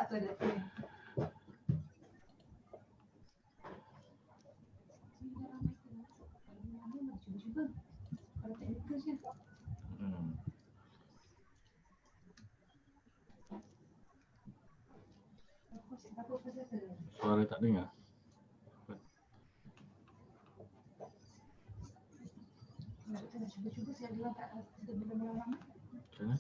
tu ada tu. Cuba-cuba. Kalau tak ikut je. Suara tak dengar. Nak cuba-cuba saya bilang tak ada benda-benda lama. Macam mana?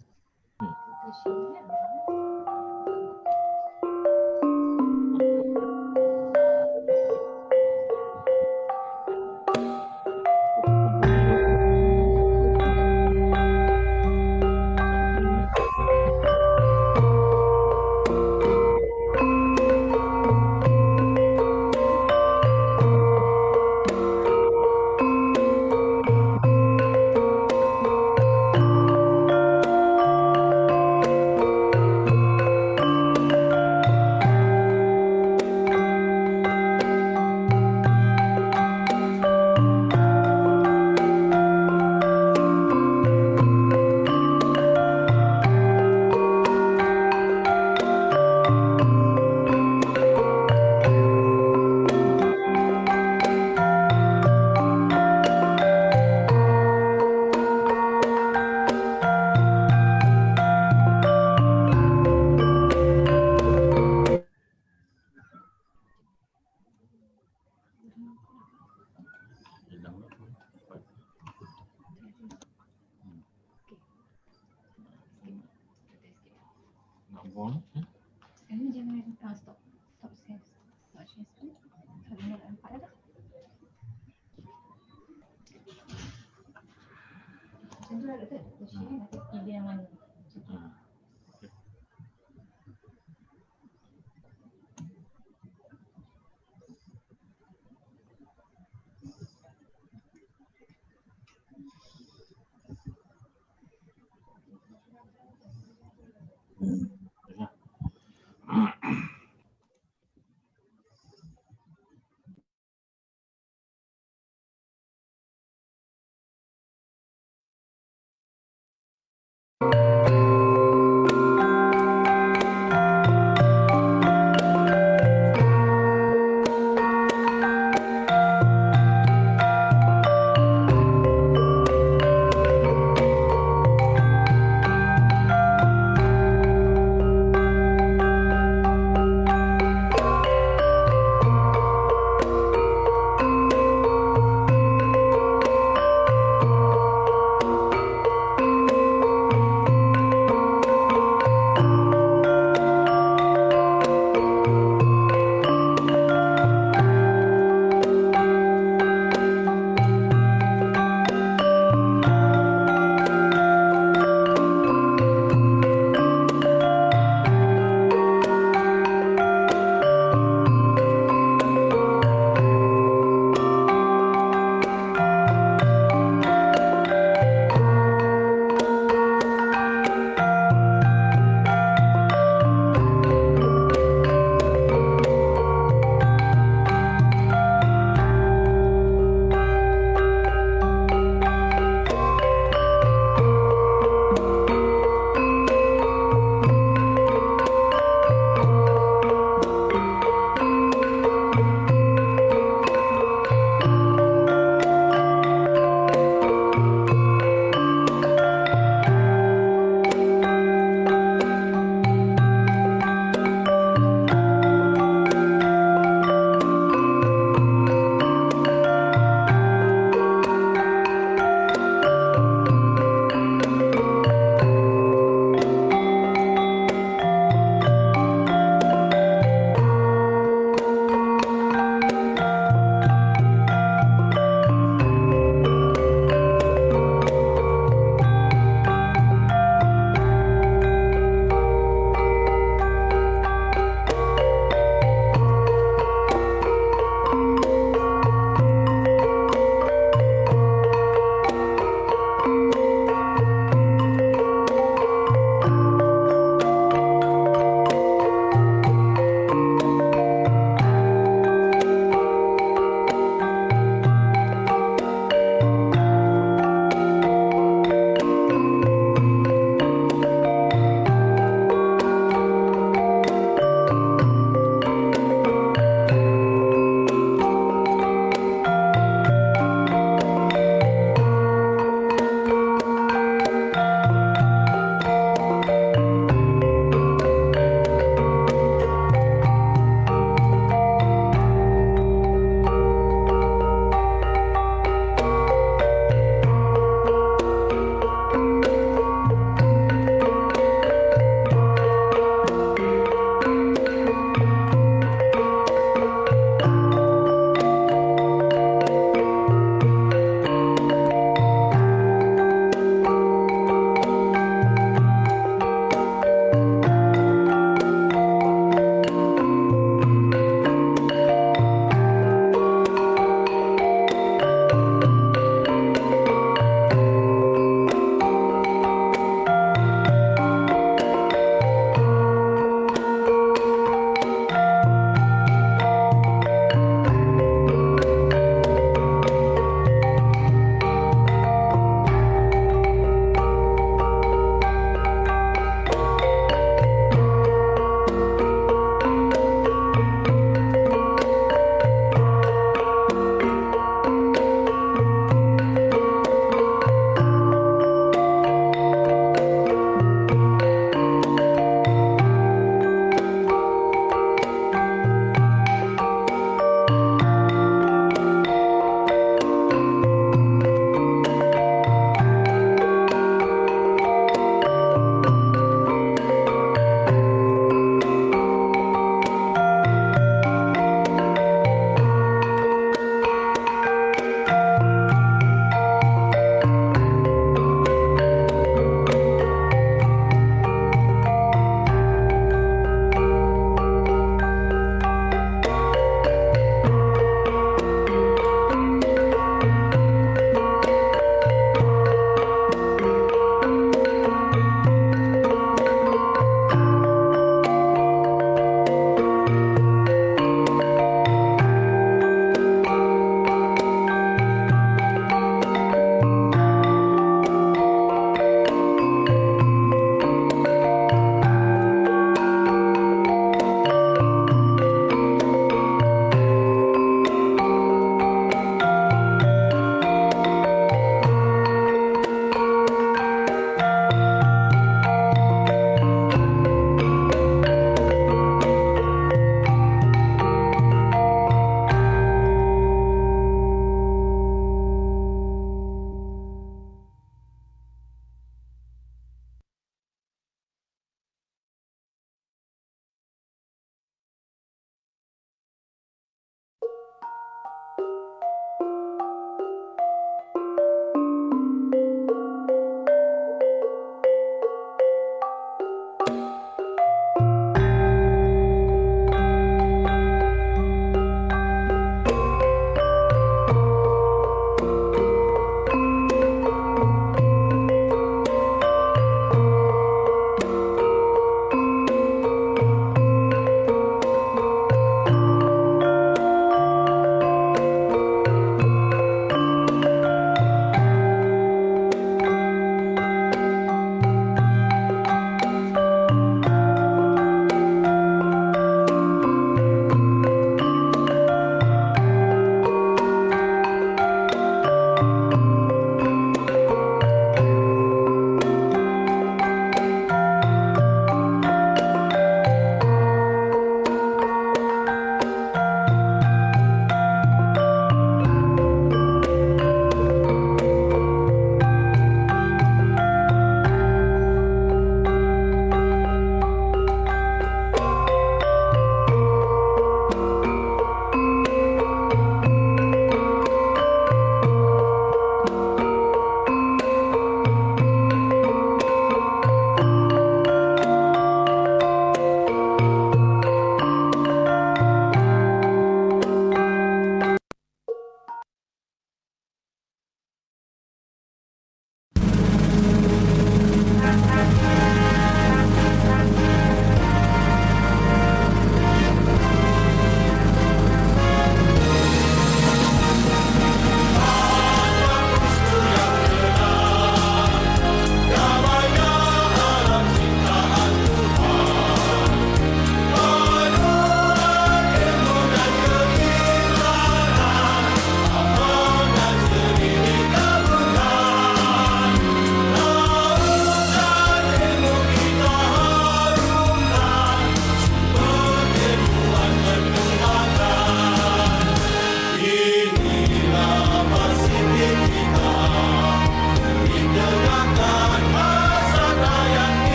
Nak buang? Sekarang jangan stop share. Stop share screen. Kalau nak nampak dah. Macam tu lah doktor. Share nanti pilih yang mana.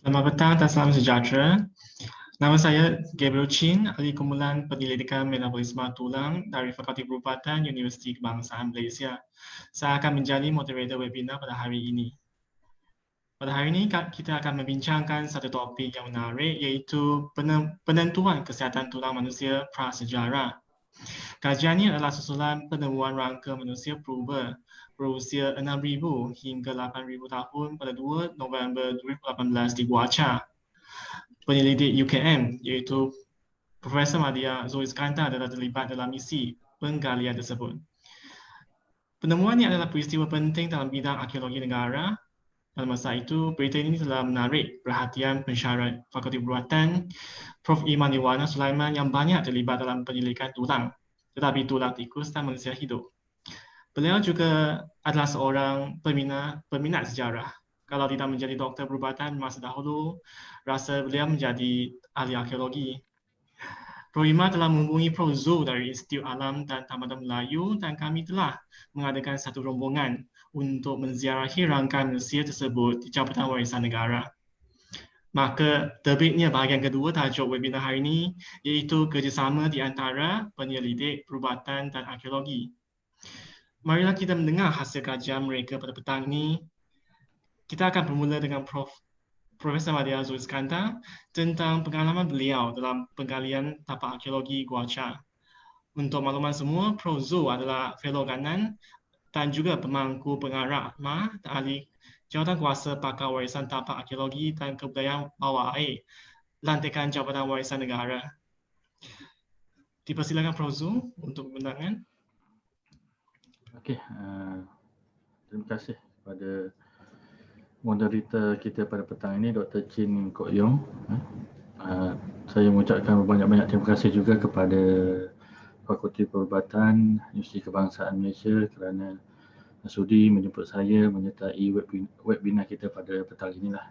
Selamat petang dan salam sejahtera. Nama saya Gabriel Chin, ahli kumpulan penyelidikan metabolisme tulang dari Fakulti Perubatan Universiti Kebangsaan Malaysia. Saya akan menjadi moderator webinar pada hari ini. Pada hari ini kita akan membincangkan satu topik yang menarik, iaitu penentuan kesihatan tulang manusia prasejarah. Kajian ini adalah susulan penemuan rangka manusia purba berusia 6,000 hingga 8,000 tahun pada 2 November 2018 di Guacha. Penyelidik UKM iaitu Profesor Madya Zoe Iskandar adalah terlibat dalam misi penggalian tersebut. Penemuan ini adalah peristiwa penting dalam bidang arkeologi negara. Pada masa itu, berita ini telah menarik perhatian pensyarah Fakulti Perubatan Prof. Iman Iwana Sulaiman yang banyak terlibat dalam penyelidikan tulang, tetapi tulang tikus dan manusia hidup. Beliau juga adalah seorang peminat sejarah. Kalau tidak menjadi doktor perubatan masa dahulu, rasa beliau menjadi ahli arkeologi. Prof. Iman telah menghubungi Prof. Zul dari Institut Alam dan Tamadun Melayu dan kami telah mengadakan satu rombongan untuk menziarahi rangkaian manusia tersebut di Jabatan Warisan Negara. Maka terbitnya bahagian kedua tajuk webinar hari ini iaitu kerjasama di antara penyelidik perubatan dan arkeologi. Marilah kita mendengar hasil kajian mereka pada petang ini. Kita akan bermula dengan Profesor Madya Zoe Iskandar tentang pengalaman beliau dalam penggalian tapak arkeologi Guacha. Untuk makluman semua, Prof. Zoe adalah fellow kanan dan juga pemangku pengarah dan ahli jawatan kuasa pakar warisan tapak arkeologi dan kebudayaan bawah air, lantikan Jabatan Warisan Negara. Dipersilakan Prof. Zoe untuk pembentangan. Okey, terima kasih kepada moderator kita pada petang ini, Dr. Chin Kok Yong. Saya mengucapkan banyak-banyak terima kasih juga kepada Fakulti Perubatan Universiti Kebangsaan Malaysia kerana sudi menjemput saya menyertai webinar kita pada petang inilah.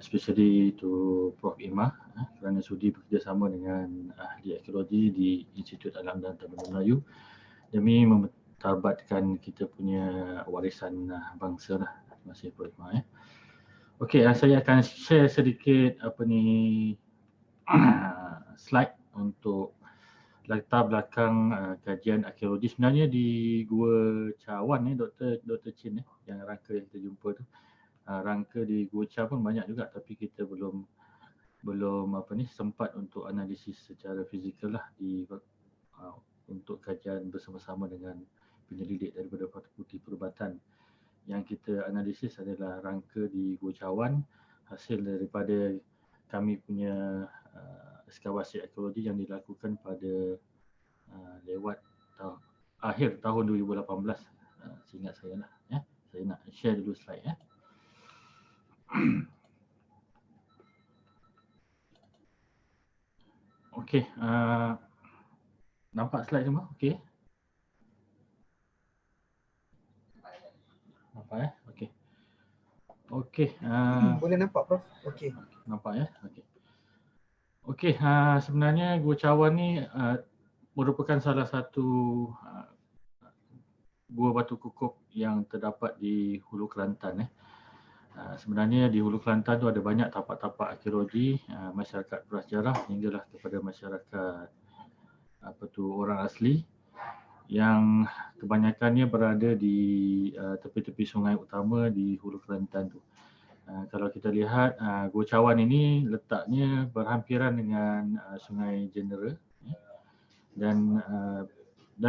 Especially to Prof. Ima kerana sudi bekerjasama dengan ahli arkeologi di Institut Alam dan Tamadun Melayu demi mentarbatkan kita punya warisan bangsa lah. Terima kasih Prof. Ima. Okey, saya akan share sedikit slide untuk latar belakang kajian arkeologi. Sebenarnya di Gua Cawan Dr. Chin yang rangka yang kita jumpa tu. Rangka di Gua Cha pun banyak juga tapi kita belum sempat untuk analisis secara fizikal lah untuk kajian bersama-sama dengan penyelidik daripada Fakulti Perubatan. Yang kita analisis adalah rangka di Gua Cawan, hasil daripada kami punya ekskavasi arkeologi yang dilakukan pada lewat akhir tahun 2018, seingat saya lah. Saya nak share dulu slide . Okey, nampak slide semua? Okey. Nampak Okey. Okey. Boleh nampak Prof? Okey. Nampak Okey. Okey, sebenarnya Gua Cawan ni merupakan salah satu gua batu kukup yang terdapat di Hulu Kelantan. Sebenarnya di Hulu Kelantan tu ada banyak tapak-tapak arkeologi masyarakat prasejarah hinggalah kepada masyarakat orang asli yang kebanyakannya berada di tepi-tepi sungai utama di Hulu Kelantan tu. Kalau kita lihat Gua Cawan ini letaknya berhampiran dengan Sungai Jendera dan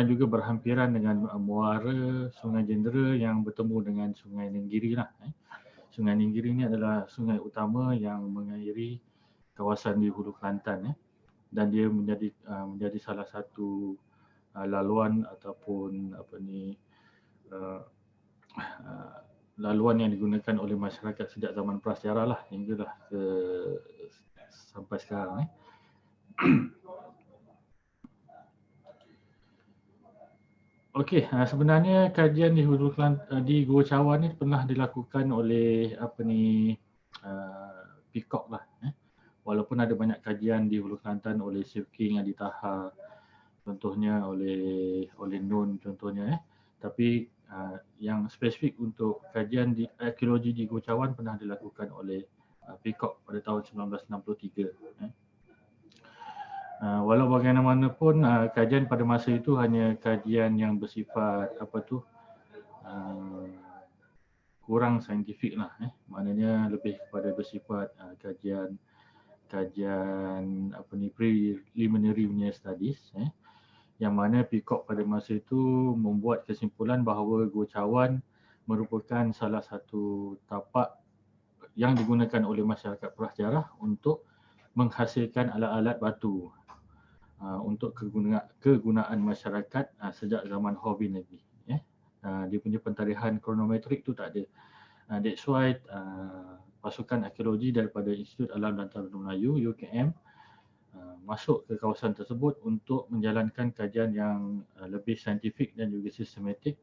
juga berhampiran dengan muara Sungai Jendera yang bertemu dengan Sungai Nenggiri lah. Sungai Nenggiri ini adalah sungai utama yang mengairi kawasan di Hulu Kelantan dan dia menjadi salah satu laluan ataupun laluan yang digunakan oleh masyarakat sejak zaman prasejarah lah hinggalah sampai sekarang. Okey, sebenarnya kajian di Hulu Kelantan di Gua Cawan ni pernah dilakukan oleh Peacock lah. Walaupun ada banyak kajian di Hulu Kelantan oleh Sir King, Adi Taha, contohnya oleh Nun contohnya tapi yang spesifik untuk kajian di arkeologi di Gua Cawan pernah dilakukan oleh Peacock pada tahun 1963. Walau bagaimanapun kajian pada masa itu hanya kajian yang bersifat kurang saintifik lah, maknanya lebih kepada bersifat kajian preliminary punya studies, yang mana Peacock pada masa itu membuat kesimpulan bahawa Gua Cawan merupakan salah satu tapak yang digunakan oleh masyarakat prasejarah untuk menghasilkan alat-alat batu untuk kegunaan masyarakat sejak zaman Horvin lagi. Dia punya pentarihan kronometrik tu tak ada. That's why pasukan arkeologi daripada Institut Alam dan Tamadun Melayu UKM masuk ke kawasan tersebut untuk menjalankan kajian yang lebih saintifik dan juga sistematik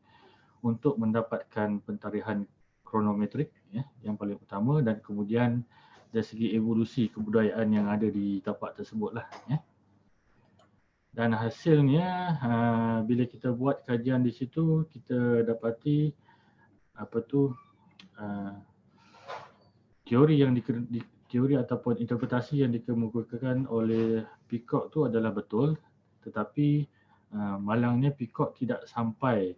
untuk mendapatkan pentarihan kronometrik yang paling utama, dan kemudian dari segi evolusi kebudayaan yang ada di tapak tersebutlah. Dan hasilnya bila kita buat kajian di situ, kita dapati teori ataupun interpretasi yang dikemukakan oleh Peacock tu adalah betul, tetapi malangnya Peacock tidak sampai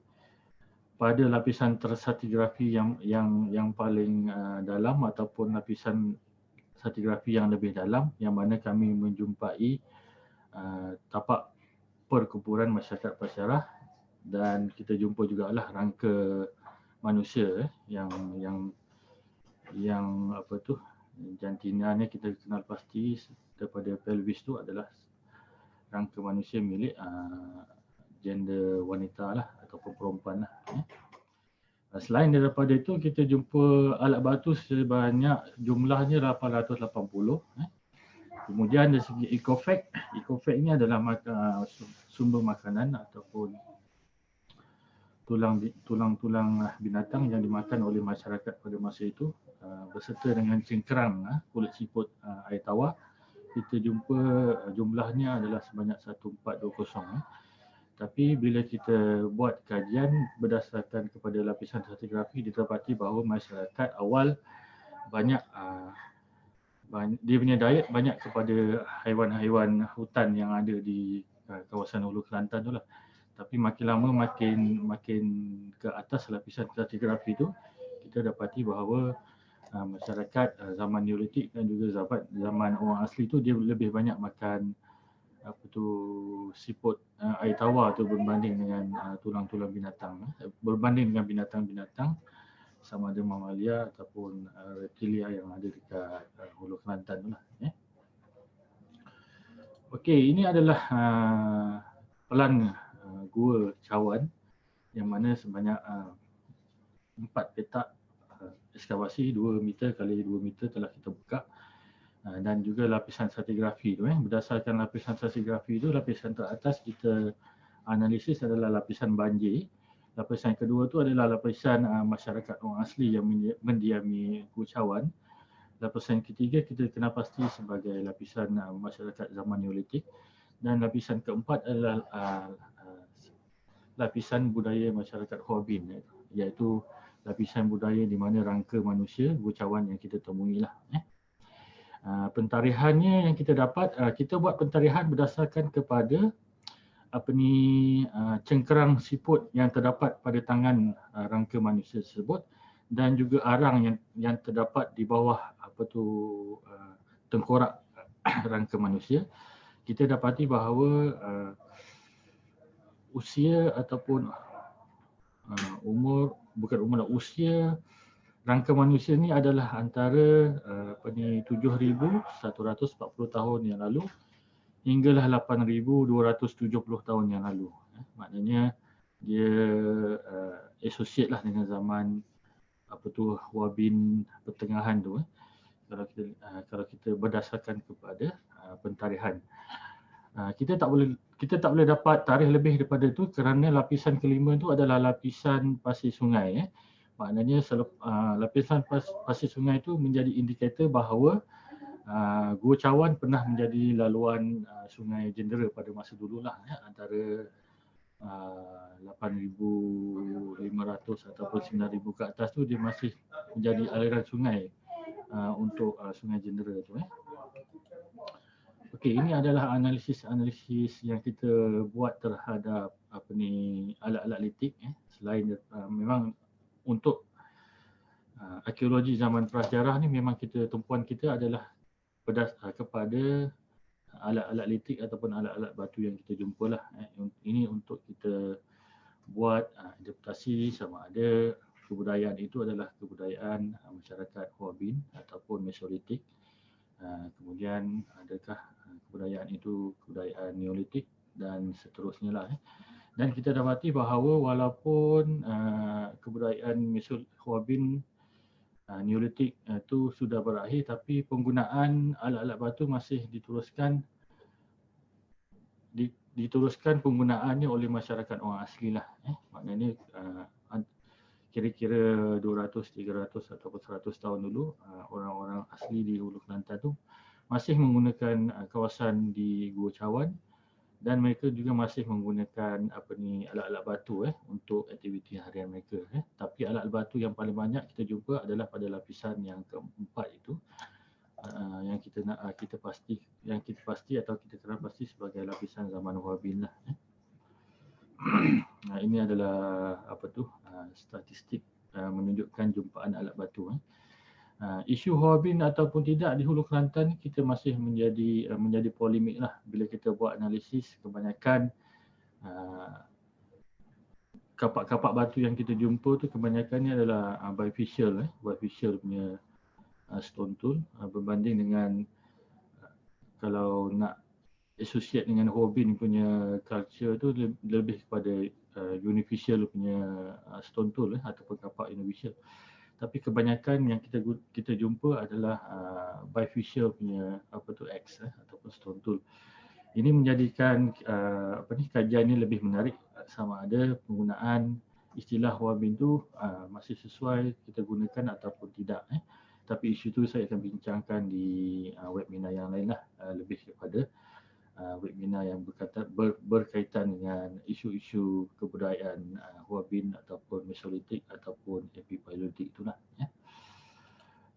pada lapisan stratigrafi yang paling dalam ataupun lapisan stratigrafi yang lebih dalam, yang mana kami menjumpai tapak perkuburan masyarakat prasejarah, dan kita jumpa jugalah rangka manusia yang jantinanya kita kenal pasti daripada pelvis tu adalah rangka manusia milik gender wanita lah ataupun perempuan lah. Selain daripada itu, kita jumpa alat batu sebanyak jumlahnya 880. Kemudian dari segi ecofact ni adalah sumber makanan ataupun tulang-tulang binatang yang dimakan oleh masyarakat pada masa itu, berserta dengan cengkerang kulit siput air tawar. Kita jumpa jumlahnya adalah sebanyak 1420. Tapi bila kita buat kajian berdasarkan kepada lapisan stratigrafi, didapati bahawa masyarakat awal banyak dia punya diet banyak kepada haiwan-haiwan hutan yang ada di kawasan Hulu Kelantan tu lah. Tapi makin lama makin ke atas lapisan stratigrafi tu, kita dapati bahawa masyarakat zaman Neolitik dan juga zaman orang asli tu, dia lebih banyak makan siput air tawar tu berbanding dengan tulang-tulang binatang, berbanding dengan binatang-binatang sama ada mamalia ataupun reptilia yang ada dekat Hulu Kelantan tu lah. Okey, ini adalah pelan Gua Cawan yang mana sebanyak 4 petak ekskavasi 2 meter kali 2 meter telah kita buka, dan juga lapisan stratigrafi tu. Berdasarkan lapisan stratigrafi itu, lapisan teratas kita analisis adalah lapisan banjir. Lapisan kedua tu adalah lapisan masyarakat orang asli yang mendiami Gua Cawan. Lapisan ketiga kita kenal pasti sebagai lapisan masyarakat zaman Neolitik, dan lapisan keempat adalah lapisan budaya masyarakat Horvin, iaitu lapisan budaya di mana rangka manusia Gua Cawan yang kita temui lah. Pentarihannya yang kita dapat, kita buat pentarihan berdasarkan kepada cengkerang siput yang terdapat pada tangan rangka manusia tersebut, dan juga arang yang terdapat di bawah tengkorak rangka manusia. Kita dapati bahawa usia ataupun usia rangka manusia ni adalah antara 7,140 tahun yang lalu hinggalah 8,270 tahun yang lalu. Maknanya dia associate lah dengan zaman Horvin pertengahan tu, kalau kita berdasarkan kepada pentarihan. Kita tak boleh dapat tarikh lebih daripada itu kerana lapisan kelima itu adalah lapisan pasir sungai. Maknanya lapisan pasir sungai itu menjadi indikator bahawa Gua Cawan pernah menjadi laluan sungai Jendera pada masa dululah, antara 8,500 ataupun 9,000 ke atas tu dia masih menjadi aliran sungai untuk Sungai Jendera tu. Okey, ini adalah analisis yang kita buat terhadap alat-alat litik. Selain memang untuk arkeologi zaman prasejarah ni memang tumpuan kita adalah kepada alat-alat litik ataupun alat-alat batu yang kita jumpa lah. Ini untuk kita buat interpretasi sama ada kebudayaan itu adalah kebudayaan masyarakat Huabin ataupun Mesolitik. Kemudian adakah kebudayaan itu kebudayaan Neolitik dan seterusnya lah. Dan kita dapati bahawa walaupun kebudayaan Huabin Neolitik itu sudah berakhir, tapi penggunaan alat-alat batu masih diteruskan penggunaannya oleh masyarakat orang asli lah. Maknanya kira-kira 200, 300 ataupun 100 tahun dulu orang-orang asli di Hulu Kelantan tu masih menggunakan kawasan di Gua Cawan, dan mereka juga masih menggunakan alat-alat batu untuk aktiviti harian mereka. Tapi alat batu yang paling banyak kita jumpa adalah pada lapisan yang keempat itu, yang kita pasti atau kita kenal pasti sebagai lapisan zaman Huabin lah. Ini adalah statistik menunjukkan jumpaan alat batu. Isu Huabin ataupun tidak di Hulu Kelantan kita masih menjadi polemik lah. Bila kita buat analisis, kebanyakan kapak-kapak batu yang kita jumpa tu kebanyakannya adalah bifacial punya stone tool, berbanding dengan kalau nak associate dengan Huabin punya culture tu lebih kepada unifacial punya stone tool ataupun kapak unifacial. Tapi kebanyakan yang kita jumpa adalah bifacial punya X ataupun stone tool. Ini menjadikan kajian ini lebih menarik, sama ada penggunaan istilah Huabin tu masih sesuai kita gunakan ataupun tidak. Tapi isu itu saya akan bincangkan di webinar yang lain lah, lebih kepada webinar yang berkaitan dengan isu-isu kebudayaan Huabin ataupun Mesolitik ataupun Epipaleolitik itulah.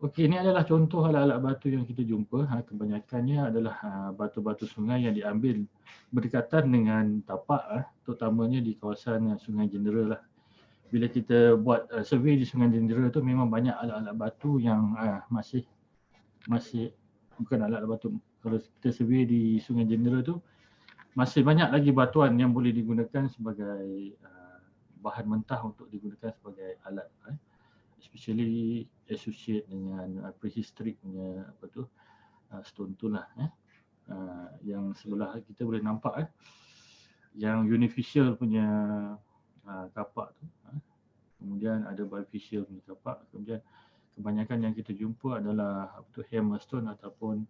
Okey, ini adalah contoh alat-alat batu yang kita jumpa. Kebanyakannya adalah batu-batu sungai yang diambil berdekatan dengan tapak, terutamanya di kawasan Sungai Jendera lah. Bila kita buat survey di Sungai Jendera tu memang banyak alat-alat batu yang masih bukan alat-alat batu. Kalau kita survey di Sungai Jendera tu masih banyak lagi batuan yang boleh digunakan sebagai bahan mentah untuk digunakan sebagai alat, especially associate dengan prehistoric punya stone tool lah. Yang sebelah kita boleh nampak yang unifacial punya kapak tu. Kemudian ada bifacial punya kapak. Kemudian kebanyakan yang kita jumpa adalah hammer stone ataupun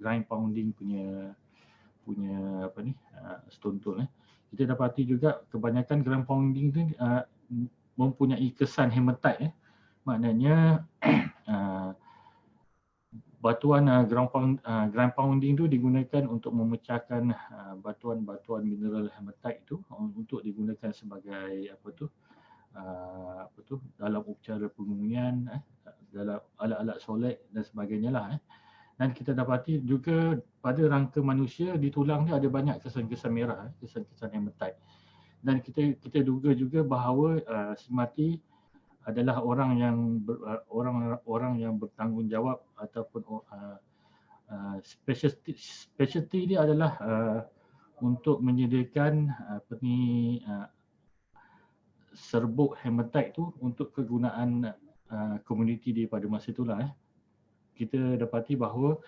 grind pounding punya stone tool. Kita dapati juga kebanyakan grind pounding tu mempunyai kesan hematite. Maknanya batuan grind pounding tu digunakan untuk memecahkan batuan-batuan mineral hematite itu untuk digunakan sebagai dalam upacara pengundian, dalam alat-alat solek dan sebagainya lah. Dan kita dapati juga pada rangka manusia di tulang dia ada banyak kesan-kesan merah, kesan-kesan hematite. Dan kita duga juga bahawa Semati adalah orang yang bertanggungjawab ataupun specialty dia adalah untuk menyediakan serbuk hematite tu untuk kegunaan komuniti di pada masa itulah. Kita dapati bahawa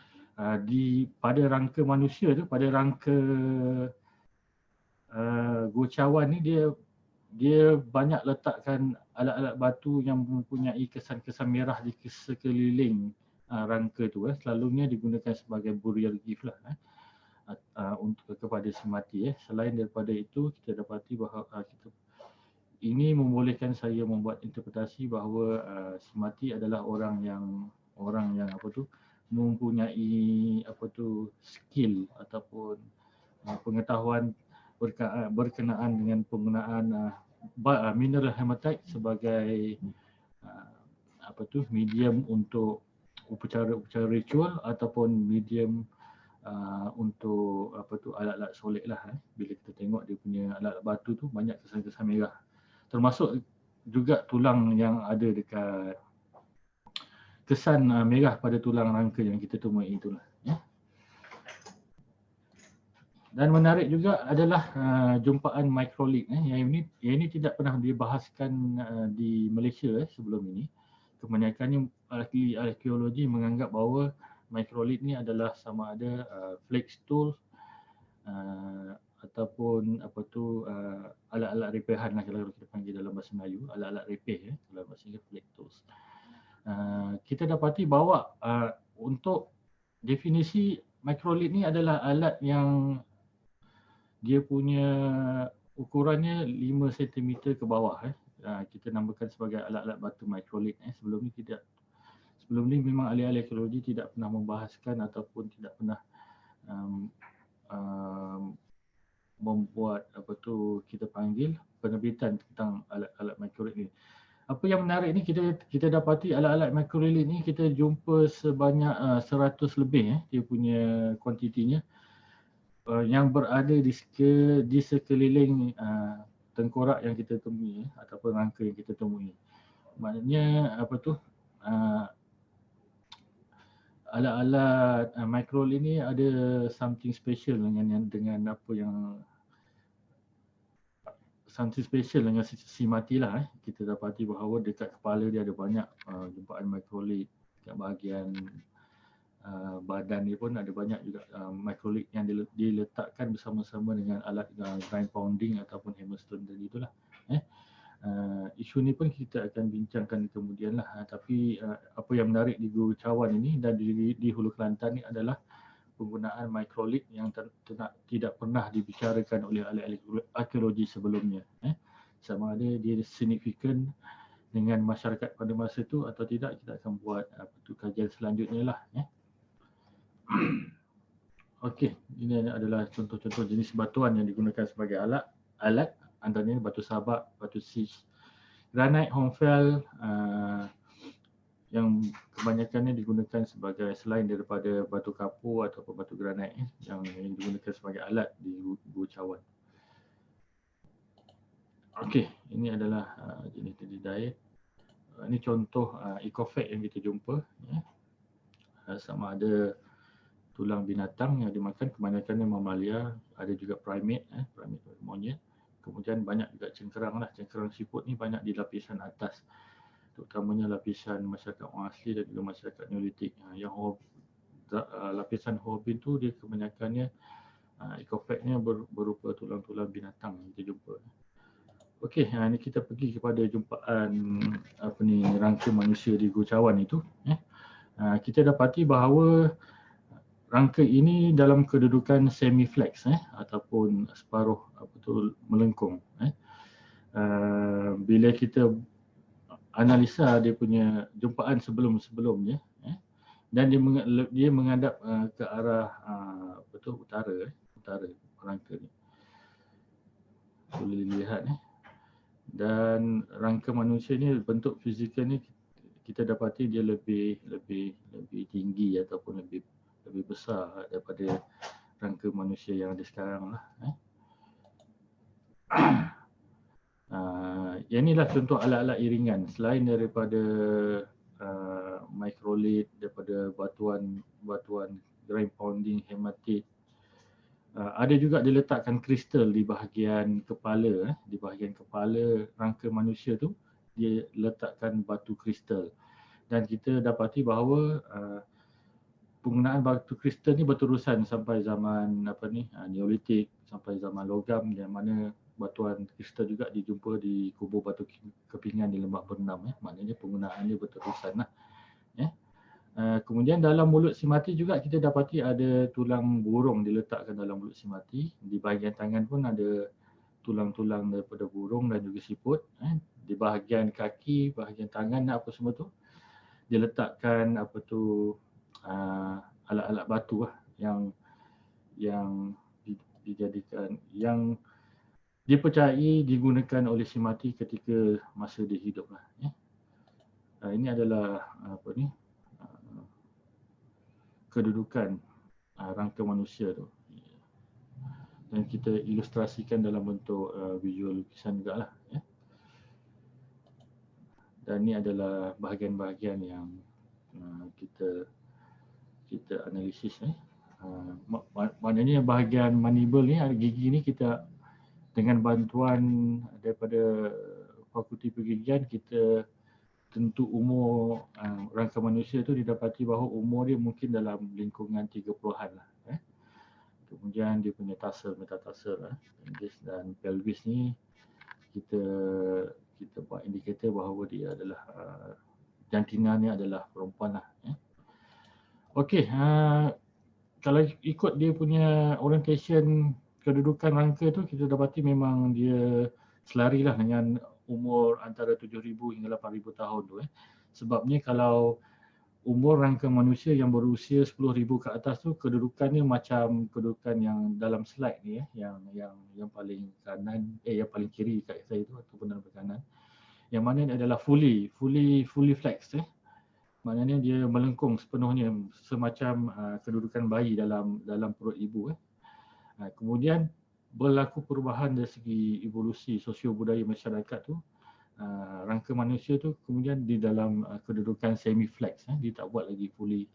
pada rangka manusia tu, pada rangka Gua Cawan ni dia banyak letakkan alat-alat batu yang mempunyai kesan-kesan merah di sekeliling rangka tu. Selalunya digunakan sebagai burial gift lah untuk kepada Semati. Selain daripada itu, kita dapati bahawa ini membolehkan saya membuat interpretasi bahawa Semati adalah orang yang mempunyai skill ataupun pengetahuan berkenaan dengan penggunaan mineral hematite sebagai medium untuk upacara ritual ataupun medium untuk alat-alat solid lah. Bila kita tengok dia punya alat batu tu banyak kesan-kesan merah. Termasuk juga tulang yang ada dekat kesan merah pada tulang rangka yang kita temui itulah. Dan menarik juga adalah jumpaan microlith yang ini tidak pernah dibahaskan di Malaysia sebelum ini. Kebanyakannya ahli arkeologi menganggap bahawa microlith ni adalah sama ada flake stool ataupun alat-alat repahan lah kalau kita panggil dalam bahasa Melayu, alat-alat repeh dalam bahasa Inggeris flake tools. Kita dapati bahawa untuk definisi microlith ni adalah alat yang dia punya ukurannya 5 cm ke bawah. Kita namakan sebagai alat-alat batu microlith. Sebelum ni memang ahli-ahli arkeologi tidak pernah membahaskan ataupun tidak pernah membuat kita panggil penerbitan tentang alat-alat microlith ni. Apa yang menarik ni kita dapati alat-alat microlith ni kita jumpa sebanyak 100 lebih dia punya kuantitinya. Yang berada di sekeliling tengkorak yang kita temui ataupun rangka yang kita temui. Maknanya alat-alat microlith ni ada something special dengan si mati lah. Kita dapati bahawa dekat kepala dia ada banyak jumpaan microlith. Dekat bahagian badan dia pun ada banyak juga microlith yang diletakkan bersama-sama dengan alat grind pounding ataupun hammerstone tadi itulah. Isu ni pun kita akan bincangkan kemudian lah. Tapi apa yang menarik di Gua Cawan ini dan di Hulu Kelantan ni adalah penggunaan microlith yang tidak pernah dibicarakan oleh ahli arkeologi sebelumnya. Sama ada dia signifikan dengan masyarakat pada masa itu atau tidak, kita akan buat kajian selanjutnya lah. Okey, ini adalah contoh-contoh jenis batuan yang digunakan sebagai alat antaranya batu sabak, batu sis, granite, hornfels yang kebanyakannya digunakan sebagai selain daripada batu kapur ataupun batu granite yang digunakan sebagai alat di Gua Cawan. Okey, ini adalah jenis diet. Ini contoh ecofag yang kita jumpa. Sama ada tulang binatang yang dimakan, kebanyakannya mamalia, ada juga primate, monyet. Kemudian banyak juga cengkerang lah. Cengkerang siput ni banyak di lapisan atas, terutamanya lapisan masyarakat orang asli dan juga masyarakat Neolitik. Yang lapisan Horbin tu dia kebanyakannya ecofagnya berupa tulang-tulang binatang yang kita jumpa. Okey, ini kita pergi kepada jumpaan rangka manusia di Gua Cawan itu. Kita dapati bahawa rangka ini dalam kedudukan semi-flex ataupun separuh melengkung. Bila kita analisa dia punya jumpaan sebelum-sebelumnya dan dia menghadap ke arah utara rangka ni. Boleh dilihat dan rangka manusia ni bentuk fizikal ni kita dapati dia lebih tinggi ataupun lebih besar daripada rangka manusia yang ada sekarang lah. Yang inilah contoh alat-alat iringan selain daripada microlith, daripada batuan grind pounding, hematit. Ada juga diletakkan kristal di bahagian kepala, di bahagian kepala rangka manusia tu dia letakkan batu kristal. Dan kita dapati bahawa penggunaan batu kristal ni berterusan sampai zaman Neolitik, sampai zaman logam, yang mana batuan kristal juga dijumpa di kubur batu kepingan di Lembah Bernam. Maknanya penggunaannya berterusan lah. Kemudian dalam mulut si mati juga kita dapati ada tulang burung diletakkan dalam mulut si mati. Di bahagian tangan pun ada tulang-tulang daripada burung dan juga siput. Di bahagian kaki, bahagian tangan apa semua tu diletakkan alat-alat batu lah yang dijadikan, yang dipercayai digunakan oleh si mati ketika masa dia hidup lah. Ini adalah kedudukan rangka manusia tu, dan kita ilustrasikan dalam bentuk visual lukisan juga lah, ya. Dan ini adalah bahagian-bahagian yang kita analisis, maknanya bahagian mandible ni, gigi ni, kita dengan bantuan daripada Fakulti Pergigian, kita tentu umur rangka manusia tu didapati bahawa umur dia mungkin dalam lingkungan 30-an lah. Kemudian dia punya tarsal, metatarsal, dan pelvis ni kita buat indikator bahawa dia adalah jantina ni adalah perempuan lah. Okey, kalau ikut dia punya orientation kedudukan rangka tu, kita dapati memang dia selari lah dengan umur antara 7,000 hingga 8,000 tahun tu. Sebabnya kalau umur rangka manusia yang berusia 10,000 ke atas tu, kedudukannya macam kedudukan yang dalam slide ni, yang paling kanan, yang paling kiri kat saya tu, ataupun dalam kanan, yang mana ni adalah fully flexed. Maknanya dia melengkung sepenuhnya, semacam kedudukan bayi dalam perut ibu. Kemudian berlaku perubahan dari segi evolusi sosio-budaya masyarakat tu. Rangka manusia tu kemudian di dalam kedudukan semi flex, dia tak buat lagi fully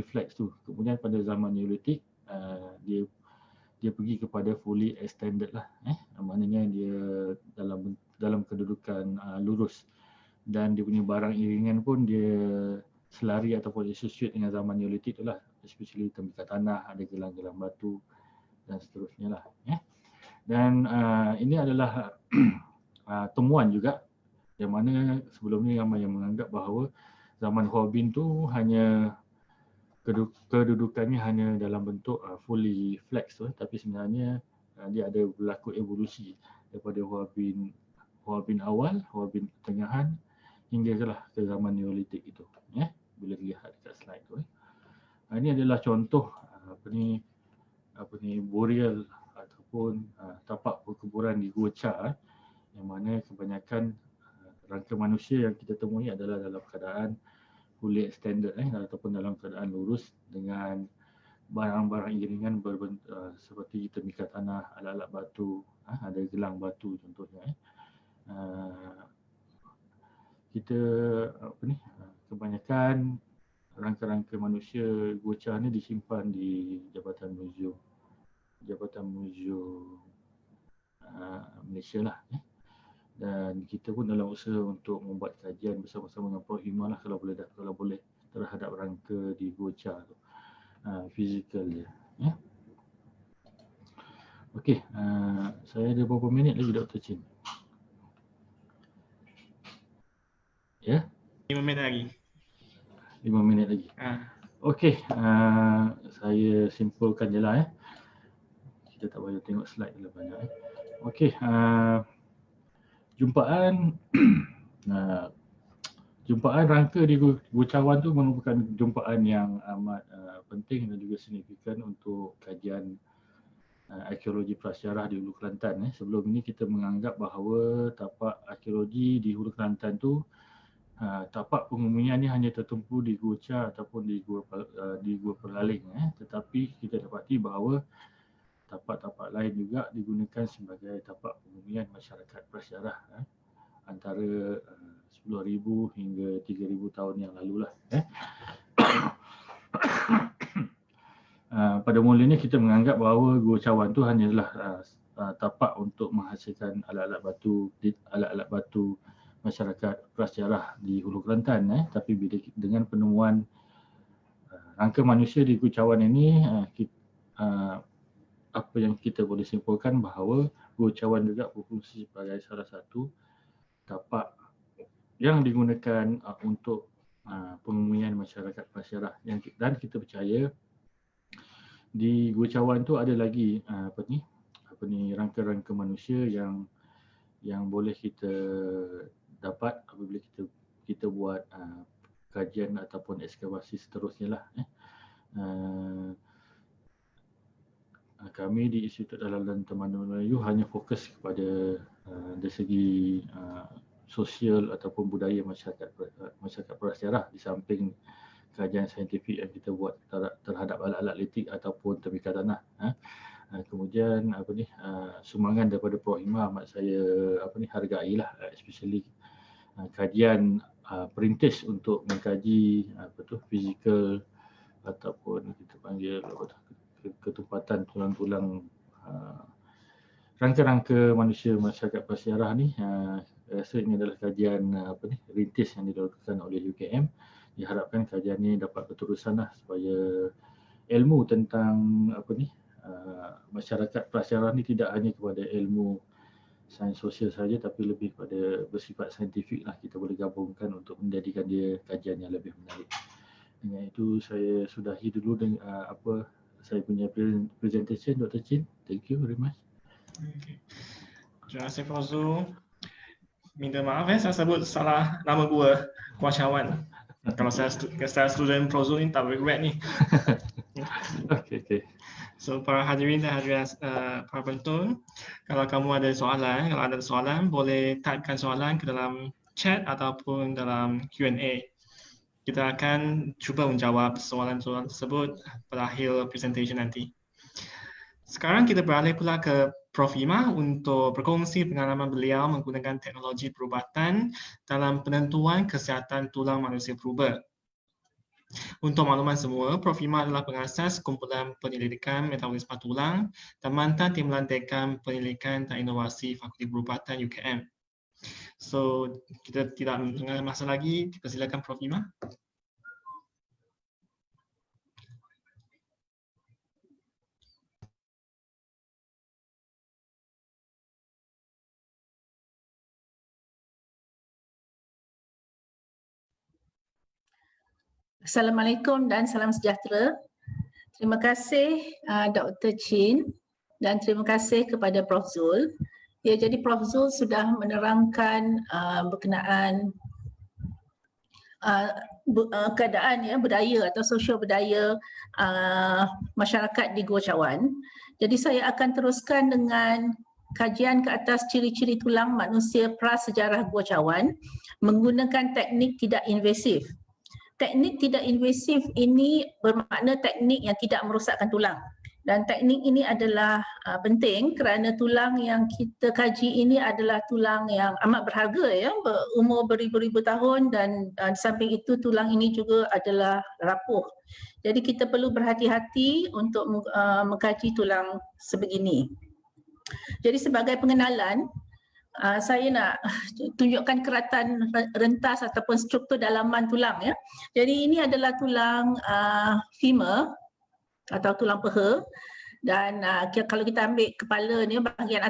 flex tu. Kemudian pada zaman Neolitik, dia pergi kepada fully extended lah, maknanya dia dalam kedudukan lurus, dan dia punya barang iringan pun dia selari ataupun associate dengan zaman Neolitik tu lah, especially tembikat tanah, ada gelang-gelang batu dan seterusnya lah. Dan ini adalah temuan juga, yang mana sebelum ni ramai yang menganggap bahawa zaman Hoabin tu hanya kedudukannya hanya dalam bentuk fully flex tu, tapi sebenarnya dia ada berlaku evolusi daripada Hoabin awal, Hoabin pertengahan, hingga ke zaman Neolitik itu, bila dilihat dekat slide tu. Ini adalah contoh burial ataupun tapak perkuburan di Gua Cha, yang mana kebanyakan rangka manusia yang kita temui adalah dalam keadaan fully extended, ataupun dalam keadaan lurus dengan barang-barang iringan seperti temikat tanah, alat-alat batu, ada gelang batu contohnya. Kita kebanyakan rangka-rangka manusia Gua Cha ni disimpan di Jabatan Museum Malaysia lah. Dan kita pun dalam usaha untuk membuat kajian bersama-sama dengan Prof Hima lah, kalau boleh terhadap rangka di Gua Cha tu, fizikal dia. Okey, saya ada berapa minit lagi, Dr. Chin? 5 minit lagi. 5 minit lagi. Okey, saya simpulkan je lah. Kita tak payah tengok slide terlalu banyak. Okey, jumpaan rangka di Gua Cawan tu merupakan jumpaan yang amat penting dan juga signifikan untuk kajian arkeologi prasejarah di Hulu Kelantan. Sebelum ini kita menganggap bahawa tapak arkeologi di Hulu Kelantan tu, tapak pengumian ni hanya tertumpu di Gua Cha ataupun di Gua Perlaling. Tetapi kita dapati bahawa tapak-tapak lain juga digunakan sebagai tapak pengumian masyarakat prasejarah antara 10,000 hingga 3,000 tahun yang lalu lah. Pada mulanya kita menganggap bahawa Gua Cawan tu hanyalah tapak untuk menghasilkan alat-alat batu masyarakat prasejarah di Hulu Kelantan. Tapi dengan penemuan rangka manusia di Gua Cawan ini, apa yang kita boleh simpulkan bahawa Gua Cawan juga berfungsi sebagai salah satu tapak yang digunakan untuk pengumian masyarakat prasejarah. Dan kita percaya di Gua Cawan tu ada lagi rangka-rangka manusia yang boleh kita dapat apabila kita buat kajian ataupun ekskavasi seterusnya lah. Kami di Institut Dalam dan Tamadun Melayu hanya fokus kepada dari segi sosial ataupun budaya masyarakat prasejarah di samping kajian saintifik yang kita buat terhadap alat-alat litik ataupun tembikar tanah. Kemudian sumbangan daripada Prof Hima amat saya hargailah, especially kajian perintis untuk mengkaji fizikal ataupun kita panggil ketumpatan tulang-tulang rangka-rangka manusia masyarakat prasejarah ni. Rasa ini adalah kajian rintis yang dilakukan oleh UKM. Diharapkan kajian ini dapat berterusanlah supaya ilmu tentang masyarakat prasejarah ni tidak hanya kepada ilmu sains sosial saja, tapi lebih pada bersifat saintifik lah. Kita boleh gabungkan untuk menjadikan dia kajian yang lebih menarik. Dengan itu saya sudahi dulu dengan saya punya presentation, Dr. Chin. Thank you very much. Okay. Terima kasih Prof Zul. Minta maaf saya sebut salah nama gua Kuacawan. Kalau saya student Prof Zul ni tak regret ni. Okay. So para hadirin dan hadirat para penonton, kalau kamu ada soalan, boleh typekan soalan ke dalam chat ataupun dalam Q&A. Kita akan cuba menjawab soalan-soalan tersebut pada akhir presentation nanti. Sekarang kita beralih pula ke Prof Hima untuk berkongsi pengalaman beliau menggunakan teknologi perubatan dalam penentuan kesihatan tulang manusia purba. Untuk makluman semua, Prof Hima adalah pengasas kumpulan penyelidikan metabolisme tulang dan mantan timbalan dekan penyelidikan dan inovasi Fakulti Perubatan UKM. So, kita tidak mengenal masa lagi, dipersilakan Prof Hima. Assalamualaikum dan salam sejahtera. Terima kasih Dr. Chin dan terima kasih kepada Prof Zul. Ya, jadi Prof Zul sudah menerangkan berkenaan keadaan budaya atau sosial budaya masyarakat di Gua Cawan. Jadi saya akan teruskan dengan kajian ke atas ciri-ciri tulang manusia prasejarah Gua Cawan menggunakan teknik tidak invasif. Teknik tidak invasif ini bermakna teknik yang tidak merosakkan tulang. Dan teknik ini adalah penting kerana tulang yang kita kaji ini adalah tulang yang amat berharga, ya, berumur beribu-ribu tahun, dan di samping itu tulang ini juga adalah rapuh. Jadi kita perlu berhati-hati untuk mengkaji tulang sebegini. Jadi sebagai pengenalan, saya nak tunjukkan keratan rentas ataupun struktur dalaman tulang, ya. Jadi ini adalah tulang femur atau tulang peha, dan kalau kita ambil kepala ni bahagian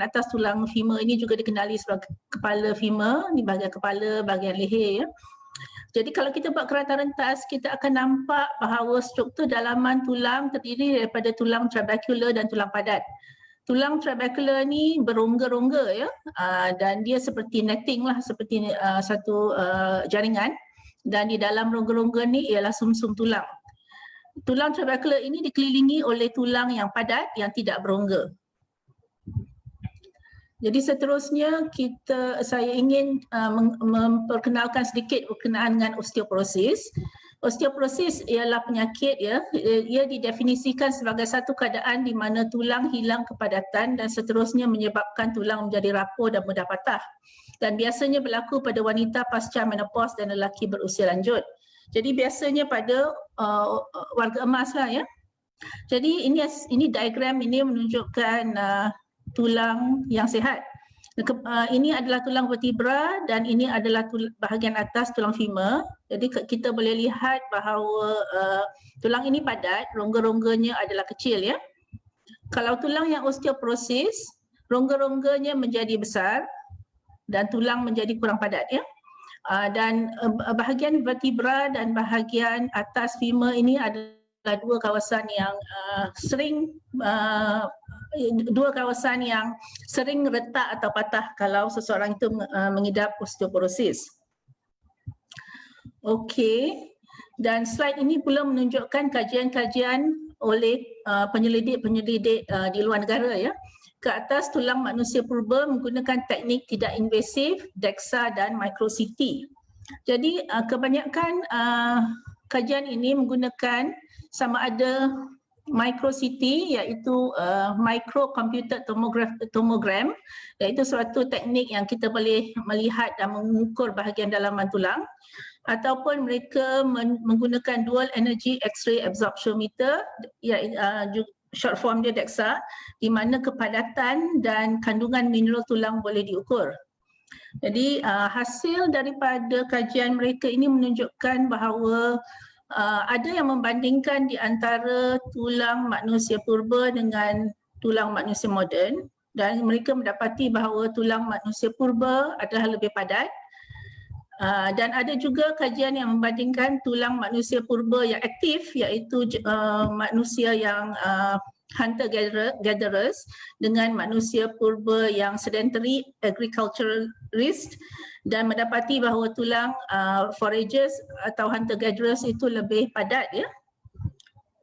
atas tulang femur ini juga dikenali sebagai kepala femur, ni bahagian kepala, bahagian leher, ya. Jadi kalau kita buat keratan rentas, kita akan nampak bahawa struktur dalaman tulang terdiri daripada tulang trabecular dan tulang padat. Tulang trabecular ni berongga-rongga, ya, dan dia seperti netting lah, seperti satu jaringan, dan di dalam rongga-rongga ni ialah sumsum tulang. Tulang trabecular ini dikelilingi oleh tulang yang padat yang tidak berongga. Jadi seterusnya saya ingin memperkenalkan sedikit berkenaan dengan osteoporosis. Osteoporosis ialah penyakit, ya, ia didefinisikan sebagai satu keadaan di mana tulang hilang kepadatan dan seterusnya menyebabkan tulang menjadi rapuh dan mudah patah. Dan biasanya berlaku pada wanita pasca menopause dan lelaki berusia lanjut. Jadi biasanya pada warga emas lah, ya. Jadi ini diagram ini menunjukkan tulang yang sihat. Ini adalah tulang vertebra dan ini adalah bahagian atas tulang femur. Jadi kita boleh lihat bahawa tulang ini padat, rongga-rongganya adalah kecil, ya. Kalau tulang yang osteoporosis, rongga-rongganya menjadi besar dan tulang menjadi kurang padat, ya. Dan bahagian vertebra dan bahagian atas femur ini adalah dua kawasan yang sering retak atau patah kalau seseorang itu mengidap osteoporosis. Okey, dan slide ini pula menunjukkan kajian-kajian oleh penyelidik-penyelidik di luar negara, ya. ke atas tulang manusia purba menggunakan teknik tidak invasif, DEXA dan micro-CT. Jadi kebanyakan kajian ini menggunakan sama ada micro-CT iaitu micro computed tomogram, iaitu suatu teknik yang kita boleh melihat dan mengukur bahagian dalaman tulang, ataupun mereka menggunakan dual energy X-ray absorptiometer, short form dia DEXA, di mana kepadatan dan kandungan mineral tulang boleh diukur. Jadi hasil daripada kajian mereka ini menunjukkan bahawa ada yang membandingkan di antara tulang manusia purba dengan tulang manusia moden, dan mereka mendapati bahawa tulang manusia purba adalah lebih padat. Dan ada juga kajian yang membandingkan tulang manusia purba yang aktif, iaitu manusia yang hunter-gatherers dengan manusia purba yang sedentary agriculturalist, dan mendapati bahawa tulang foragers atau hunter-gatherers itu lebih padat ya.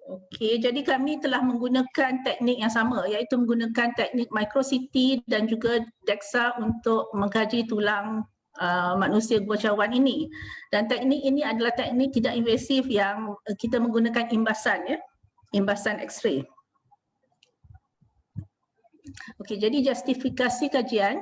Okey, jadi kami telah menggunakan teknik yang sama, iaitu menggunakan teknik micro-CT dan juga DEXA untuk mengkaji tulang manusia gua cawan ini. Dan teknik ini adalah teknik tidak invasif yang kita menggunakan imbasan ya, imbasan X-ray. Okey, jadi justifikasi kajian.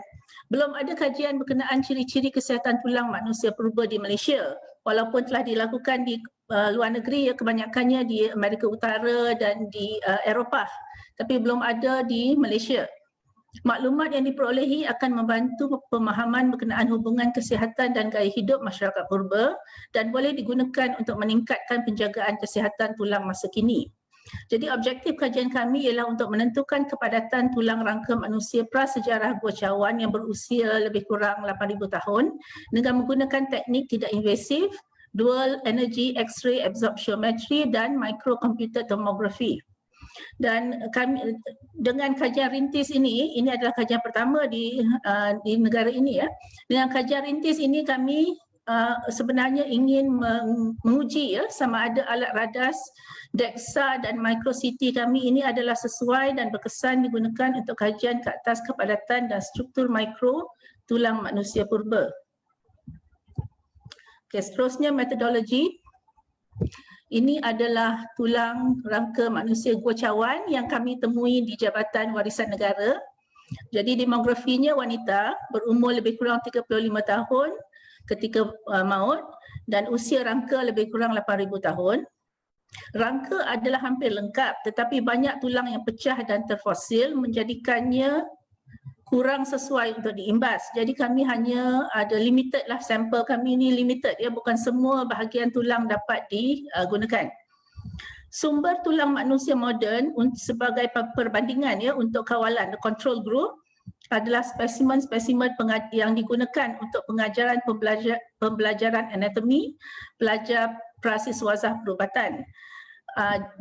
Belum ada kajian berkenaan ciri-ciri kesihatan tulang manusia purba di Malaysia. Walaupun telah dilakukan di luar negeri, ya, kebanyakannya di Amerika Utara dan di Eropah. Tapi belum ada di Malaysia. Maklumat yang diperolehi akan membantu pemahaman berkenaan hubungan kesihatan dan gaya hidup masyarakat purba dan boleh digunakan untuk meningkatkan penjagaan kesihatan tulang masa kini. Jadi objektif kajian kami ialah untuk menentukan kepadatan tulang rangka manusia prasejarah gua cawan yang berusia lebih kurang 8,000 tahun dengan menggunakan teknik tidak invasif, dual energy X-ray absorptiometry dan microcomputer tomography. Dan kami dengan kajian rintis ini adalah kajian pertama di negara ini ya. Dengan kajian rintis ini kami sebenarnya ingin menguji ya sama ada alat radas DEXA dan micro-CT kami ini adalah sesuai dan berkesan digunakan untuk kajian ke atas kepadatan dan struktur mikro tulang manusia purba. Okay, seterusnya metodologi. Ini adalah tulang rangka manusia gua cawan yang kami temui di Jabatan Warisan Negara. Jadi demografinya wanita berumur lebih kurang 35 tahun ketika maut dan usia rangka lebih kurang 8,000 tahun. Rangka adalah hampir lengkap tetapi banyak tulang yang pecah dan terfosil menjadikannya kurang sesuai untuk diimbas. Jadi kami hanya ada limited lah, sampel kami ini limited ya, bukan semua bahagian tulang dapat digunakan. Sumber tulang manusia moden sebagai perbandingan ya untuk kawalan, the control group adalah spesimen-spesimen yang digunakan untuk pengajaran pembelajaran anatomi, pelajar prasiswazah perubatan.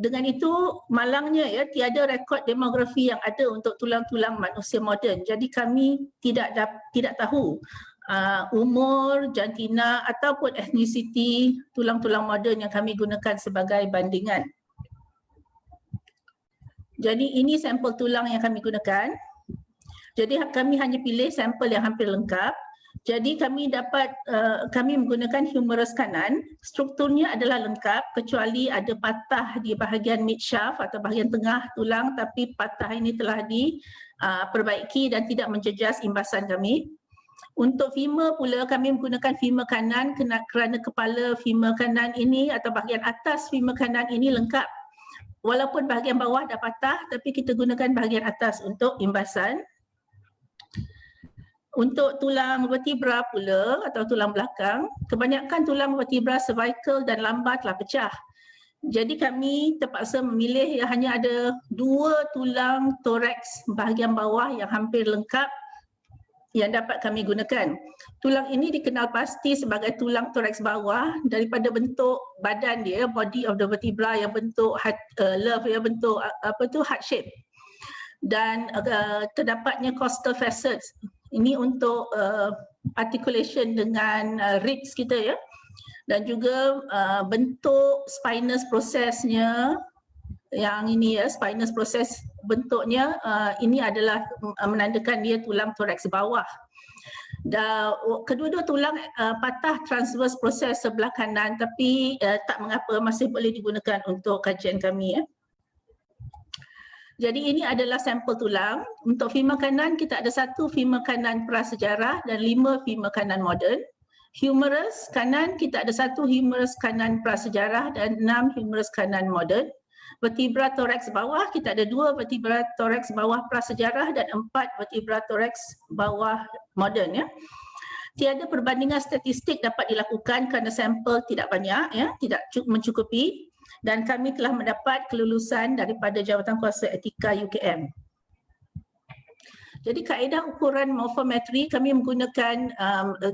Dengan itu malangnya ya tiada rekod demografi yang ada untuk tulang-tulang manusia moden. Jadi kami tidak tahu umur, jantina ataupun etnisiti tulang-tulang moden yang kami gunakan sebagai bandingan. Jadi ini sampel tulang yang kami gunakan. Jadi kami hanya pilih sampel yang hampir lengkap. Jadi kami menggunakan humerus kanan. Strukturnya adalah lengkap kecuali ada patah di bahagian mid shaft atau bahagian tengah tulang, tapi patah ini telah diperbaiki dan tidak menjejas imbasan kami. Untuk femur pula kami menggunakan femur kanan kerana kepala femur kanan ini atau bahagian atas femur kanan ini lengkap. Walaupun bahagian bawah dah patah tapi kita gunakan bahagian atas untuk imbasan. Untuk tulang vertebra pula atau tulang belakang, kebanyakan tulang vertebra cervical dan lumbar telah pecah. Jadi kami terpaksa memilih yang hanya ada 2 tulang toraks bahagian bawah yang hampir lengkap yang dapat kami gunakan. Tulang ini dikenal pasti sebagai tulang toraks bawah daripada bentuk badan dia, body of the vertebra yang bentuk love yang bentuk heart shape. Dan terdapatnya costal facets. Ini untuk articulation dengan ribs kita ya. Dan juga bentuk spinous processnya yang ini ya, spinous process bentuknya ini adalah menandakan dia tulang toraks bawah. Dan kedua-dua tulang patah transverse process sebelah kanan, tapi tak mengapa, masih boleh digunakan untuk kajian kami ya. Jadi ini adalah sampel tulang. Untuk femur kanan kita ada 1 femur kanan prasejarah dan 5 femur kanan moden. Humerus kanan kita ada 1 humerus kanan prasejarah dan 6 humerus kanan moden. Vertebra toraks bawah kita ada 2 vertebra toraks bawah prasejarah dan 4 vertebra toraks bawah moden ya. Tiada perbandingan statistik dapat dilakukan kerana sampel tidak banyak ya, tidak mencukupi, dan kami telah mendapat kelulusan daripada Jabatan Kuasa Etika UKM. Jadi kaedah ukuran morfometri kami menggunakan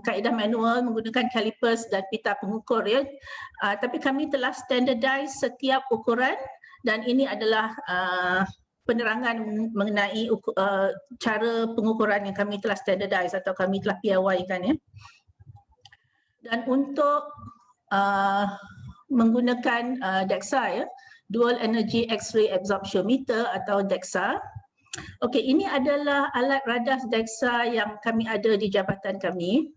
kaedah manual, menggunakan calipers dan pita pengukur ya. Tapi kami telah standardize setiap ukuran dan ini adalah penerangan mengenai cara pengukuran yang kami telah standardize atau kami telah PIY-kan ya. Dan untuk menggunakan DEXA ya, Dual Energy X-ray Absorption Meter atau DEXA. Okey, ini adalah alat radas DEXA yang kami ada di jabatan kami.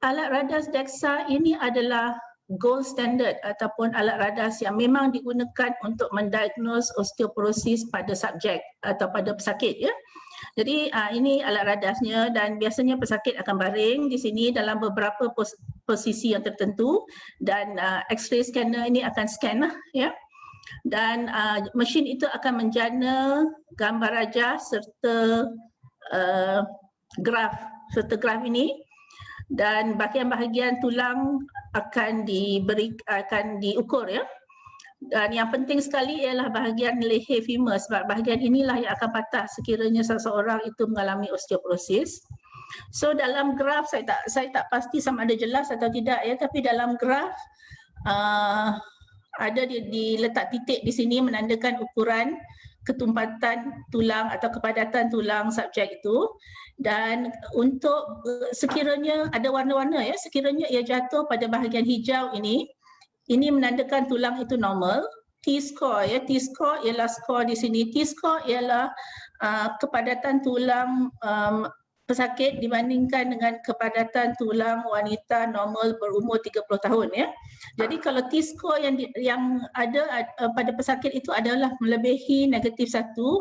Alat radas DEXA ini adalah gold standard ataupun alat radas yang memang digunakan untuk mendiagnose osteoporosis pada subjek atau pada pesakit ya. Jadi ini alat radasnya dan biasanya pesakit akan baring di sini dalam beberapa posisi yang tertentu dan X-ray scanner ini akan scan ya. Dan mesin itu akan menjana gambar rajah serta graf ini, dan bahagian-bahagian tulang akan diukur ya. Dan yang penting sekali ialah bahagian leher femur, sebab bahagian inilah yang akan patah sekiranya seseorang itu mengalami osteoporosis. So dalam graf saya tak pasti sama ada jelas atau tidak ya, tapi dalam graf ada diletak titik di sini menandakan ukuran ketumpatan tulang atau kepadatan tulang subjek itu, dan untuk sekiranya ada warna-warna ya, sekiranya ia jatuh pada bahagian hijau ini menandakan tulang itu normal. T-score ya, T-score ialah skor di sini. T-score ialah kepadatan tulang pesakit dibandingkan dengan kepadatan tulang wanita normal berumur 30 tahun ya. Jadi kalau T-score yang ada pada pesakit itu adalah melebihi -1,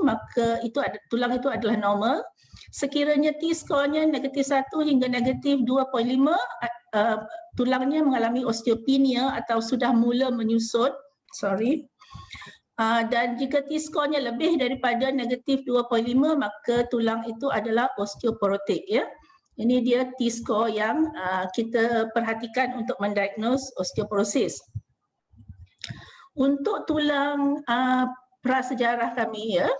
maka tulang itu adalah normal. Sekiranya T-score-nya -1 hingga -2.5, tulangnya mengalami osteopenia atau sudah mula menyusut. Dan jika T-score-nya lebih daripada -2.5, maka tulang itu adalah osteoporotik ya. Ini dia T-score yang kita perhatikan untuk mendiagnose osteoporosis. Untuk tulang prasejarah kami ya,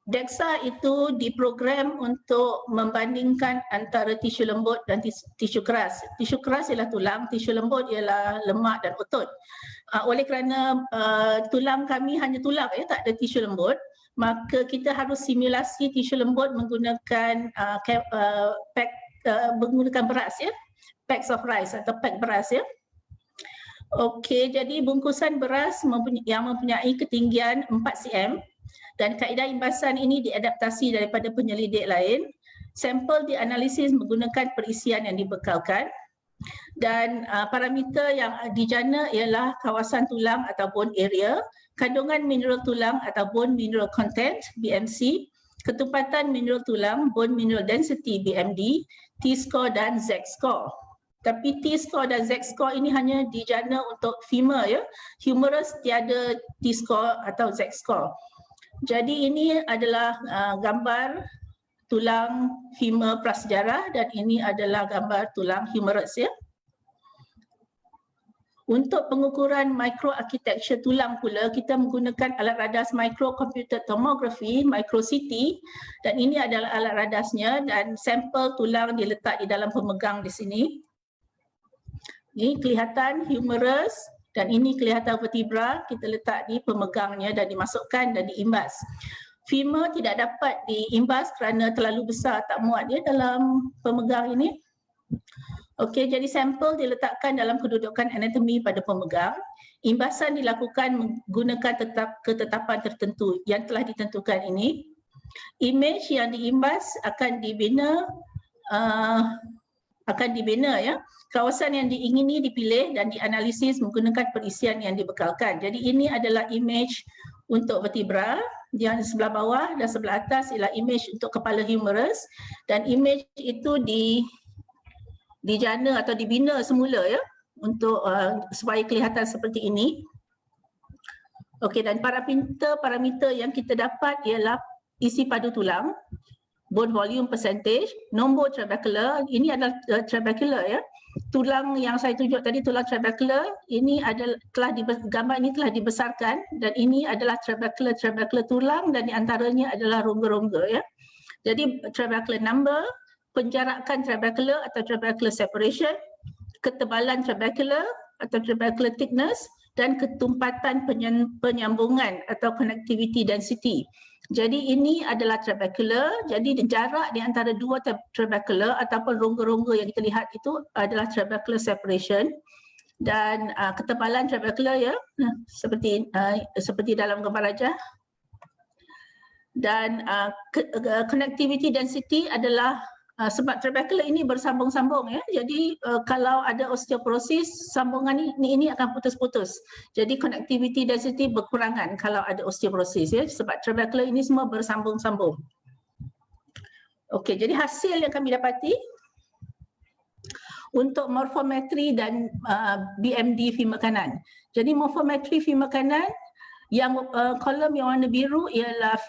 DEXA itu diprogram untuk membandingkan antara tisu lembut dan tisu keras. Tisu keras ialah tulang, tisu lembut ialah lemak dan otot. Oleh kerana tulang kami hanya tulang ya, tak ada tisu lembut, maka kita harus simulasi tisu lembut menggunakan menggunakan beras ya, packs of rice atau pack beras ya. Okey, jadi bungkusan beras yang mempunyai ketinggian 4 cm. Dan kaedah imbasan ini diadaptasi daripada penyelidik lain. Sampel dianalisis menggunakan perisian yang dibekalkan. Dan parameter yang dijana ialah kawasan tulang ataupun area, kandungan mineral tulang ataupun mineral content BMC, ketumpatan mineral tulang, bone mineral density BMD, T-score dan Z-score. Tapi T-score dan Z-score ini hanya dijana untuk femur ya. Humerus tiada T-score atau Z-score. Jadi ini adalah gambar tulang femur prasejarah dan ini adalah gambar tulang humerus ya. Untuk pengukuran microarchitecture tulang pula, kita menggunakan alat radas microcomputed tomography, micro CT, dan ini adalah alat radasnya dan sampel tulang diletak di dalam pemegang di sini. Ini kelihatan humerus. Dan ini kelihatan vertebra, kita letak di pemegangnya dan dimasukkan dan diimbas. Femur tidak dapat diimbas kerana terlalu besar, tak muat dia dalam pemegang ini. Okey, jadi sampel diletakkan dalam kedudukan anatomi pada pemegang. Imbasan dilakukan menggunakan ketetapan tertentu yang telah ditentukan ini. Imej yang diimbas akan dibina ya. Kawasan yang diingini dipilih dan dianalisis menggunakan perisian yang dibekalkan. Jadi ini adalah imej untuk vertebra, yang sebelah bawah dan sebelah atas ialah imej untuk kepala humerus, dan imej itu dijana atau dibina semula ya untuk supaya kelihatan seperti ini. Okey, dan parameter yang kita dapat ialah isi padu tulang, bone volume percentage, nombor trabecular, ini adalah trabecular ya. Tulang yang saya tunjuk tadi, tulang trabecular, ini adalah gambar ini telah dibesarkan, dan ini adalah trabecular tulang, dan di antaranya adalah rongga-rongga ya. Jadi trabecular number, penjarakan trabecular atau trabecular separation, ketebalan trabecular atau trabecular thickness, dan ketumpatan penyambungan atau connectivity density. Jadi ini adalah trabecular, jadi jarak di antara dua trabecular ataupun rongga-rongga yang kita lihat itu adalah trabecular separation, dan ketebalan trabecular ya seperti dalam gambar rajah. Dan connectivity density adalah sebab trabecular ini bersambung-sambung ya. Jadi kalau ada osteoporosis, sambungan ini akan putus-putus. Jadi connectivity density berkurangan kalau ada osteoporosis ya, sebab trabecular ini semua bersambung-sambung. Okey, jadi hasil yang kami dapati untuk morfometri dan BMD femur kanan. Jadi morfometri femur kanan, yang kolom yang warna biru ialah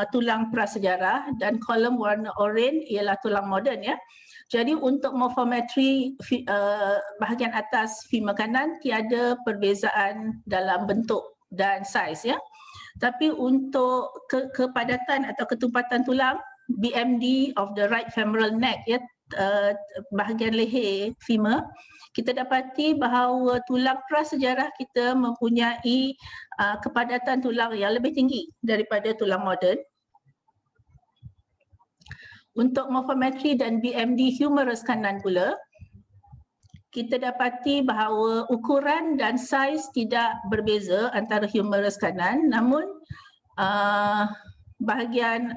tulang prasejarah, dan kolom warna oranye ialah tulang moden ya. Jadi untuk morfometri bahagian atas femur kanan tiada perbezaan dalam bentuk dan saiz ya. Tapi untuk kepadatan atau ketumpatan tulang, BMD of the right femoral neck ya, bahagian leher femur, kita dapati bahawa tulang prasejarah kita mempunyai kepadatan tulang yang lebih tinggi daripada tulang moden. Untuk morfometri dan BMD humerus kanan pula, kita dapati bahawa ukuran dan saiz tidak berbeza antara humerus kanan, namun bahagian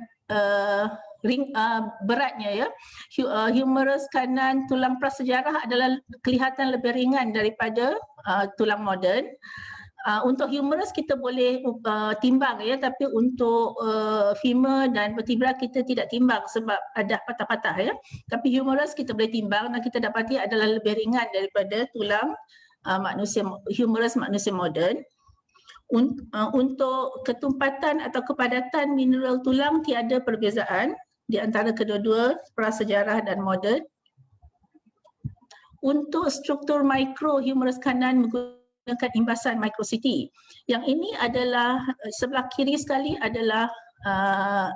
beratnya ya, humerus kanan tulang prasejarah adalah kelihatan lebih ringan daripada tulang moden. Untuk humerus kita boleh timbang ya, tapi untuk femur dan vertebra kita tidak timbang sebab ada patah-patah ya. Tapi humerus kita boleh timbang dan kita dapati adalah lebih ringan daripada tulang humerus manusia moden. Untuk ketumpatan atau kepadatan mineral tulang tiada perbezaan di antara kedua-dua prasejarah dan moden. Untuk struktur mikro humerus kanan menggunakan imbasan micro CT. Yang ini adalah sebelah kiri sekali adalah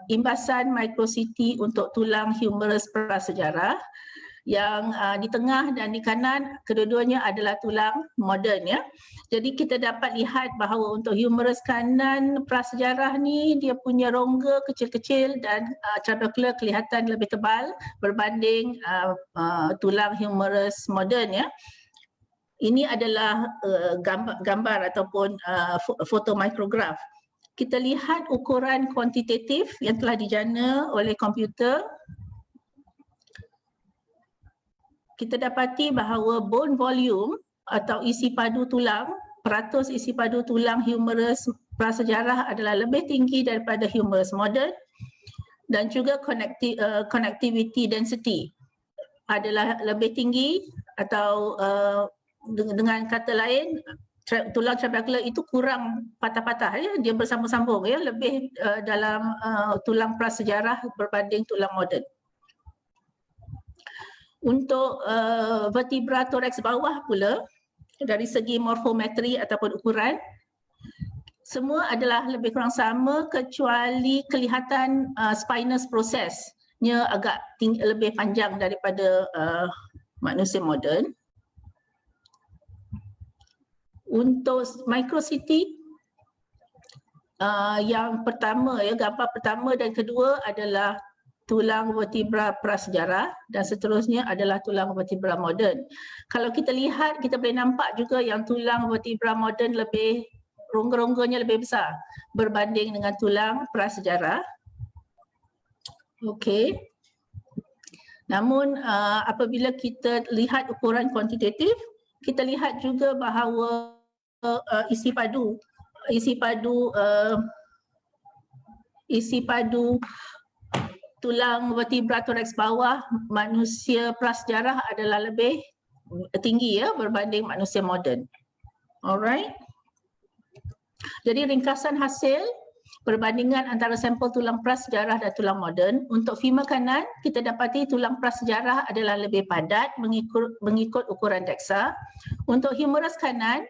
imbasan micro CT untuk tulang humerus prasejarah. Yang di tengah dan di kanan kedua-duanya adalah tulang moden ya. Jadi kita dapat lihat bahawa untuk humerus kanan prasejarah ni dia punya rongga kecil-kecil dan trabecular kelihatan lebih tebal berbanding tulang humerus moden ya. Ini adalah gambar ataupun foto micrograph. Kita lihat ukuran kuantitatif yang telah dijana oleh komputer. Kita dapati bahawa bone volume atau isi padu tulang, peratus isi padu tulang humerus prasejarah adalah lebih tinggi daripada humerus moden, dan juga connectivity density adalah lebih tinggi, atau dengan kata lain tulang trabecular itu kurang patah-patah ya, dia bersambung-sambung ya, lebih dalam tulang prasejarah berbanding tulang moden. Untuk vertebra toraks bawah pula, dari segi morfometri ataupun ukuran, semua adalah lebih kurang sama kecuali kelihatan spinous process-nya agak lebih panjang daripada manusia moden. Untuk micro CT, yang pertama ya, gambar pertama dan kedua adalah tulang vertebra prasejarah dan seterusnya adalah tulang vertebra moden. Kalau kita lihat, kita boleh nampak juga yang tulang vertebra moden lebih, rongga-rongganya lebih besar berbanding dengan tulang prasejarah. Okey. Namun apabila kita lihat ukuran kuantitatif, kita lihat juga bahawa isi padu tulang vertebra toraks bawah manusia prasejarah adalah lebih tinggi ya berbanding manusia moden. Alright. Jadi ringkasan hasil perbandingan antara sampel tulang prasejarah dan tulang moden. Untuk femur kanan, kita dapati tulang prasejarah adalah lebih padat mengikut ukuran DEXA. Untuk humerus kanan,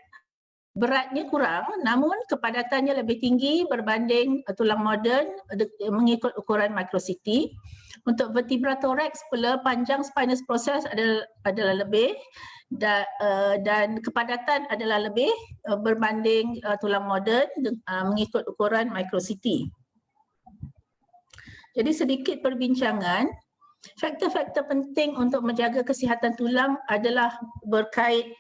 beratnya kurang namun kepadatannya lebih tinggi berbanding tulang moden mengikut ukuran micro-CT. Untuk vertebra thorax pula, panjang spinous process adalah lebih dan kepadatan adalah lebih berbanding tulang moden mengikut ukuran micro-CT. Jadi sedikit perbincangan, faktor-faktor penting untuk menjaga kesihatan tulang adalah berkait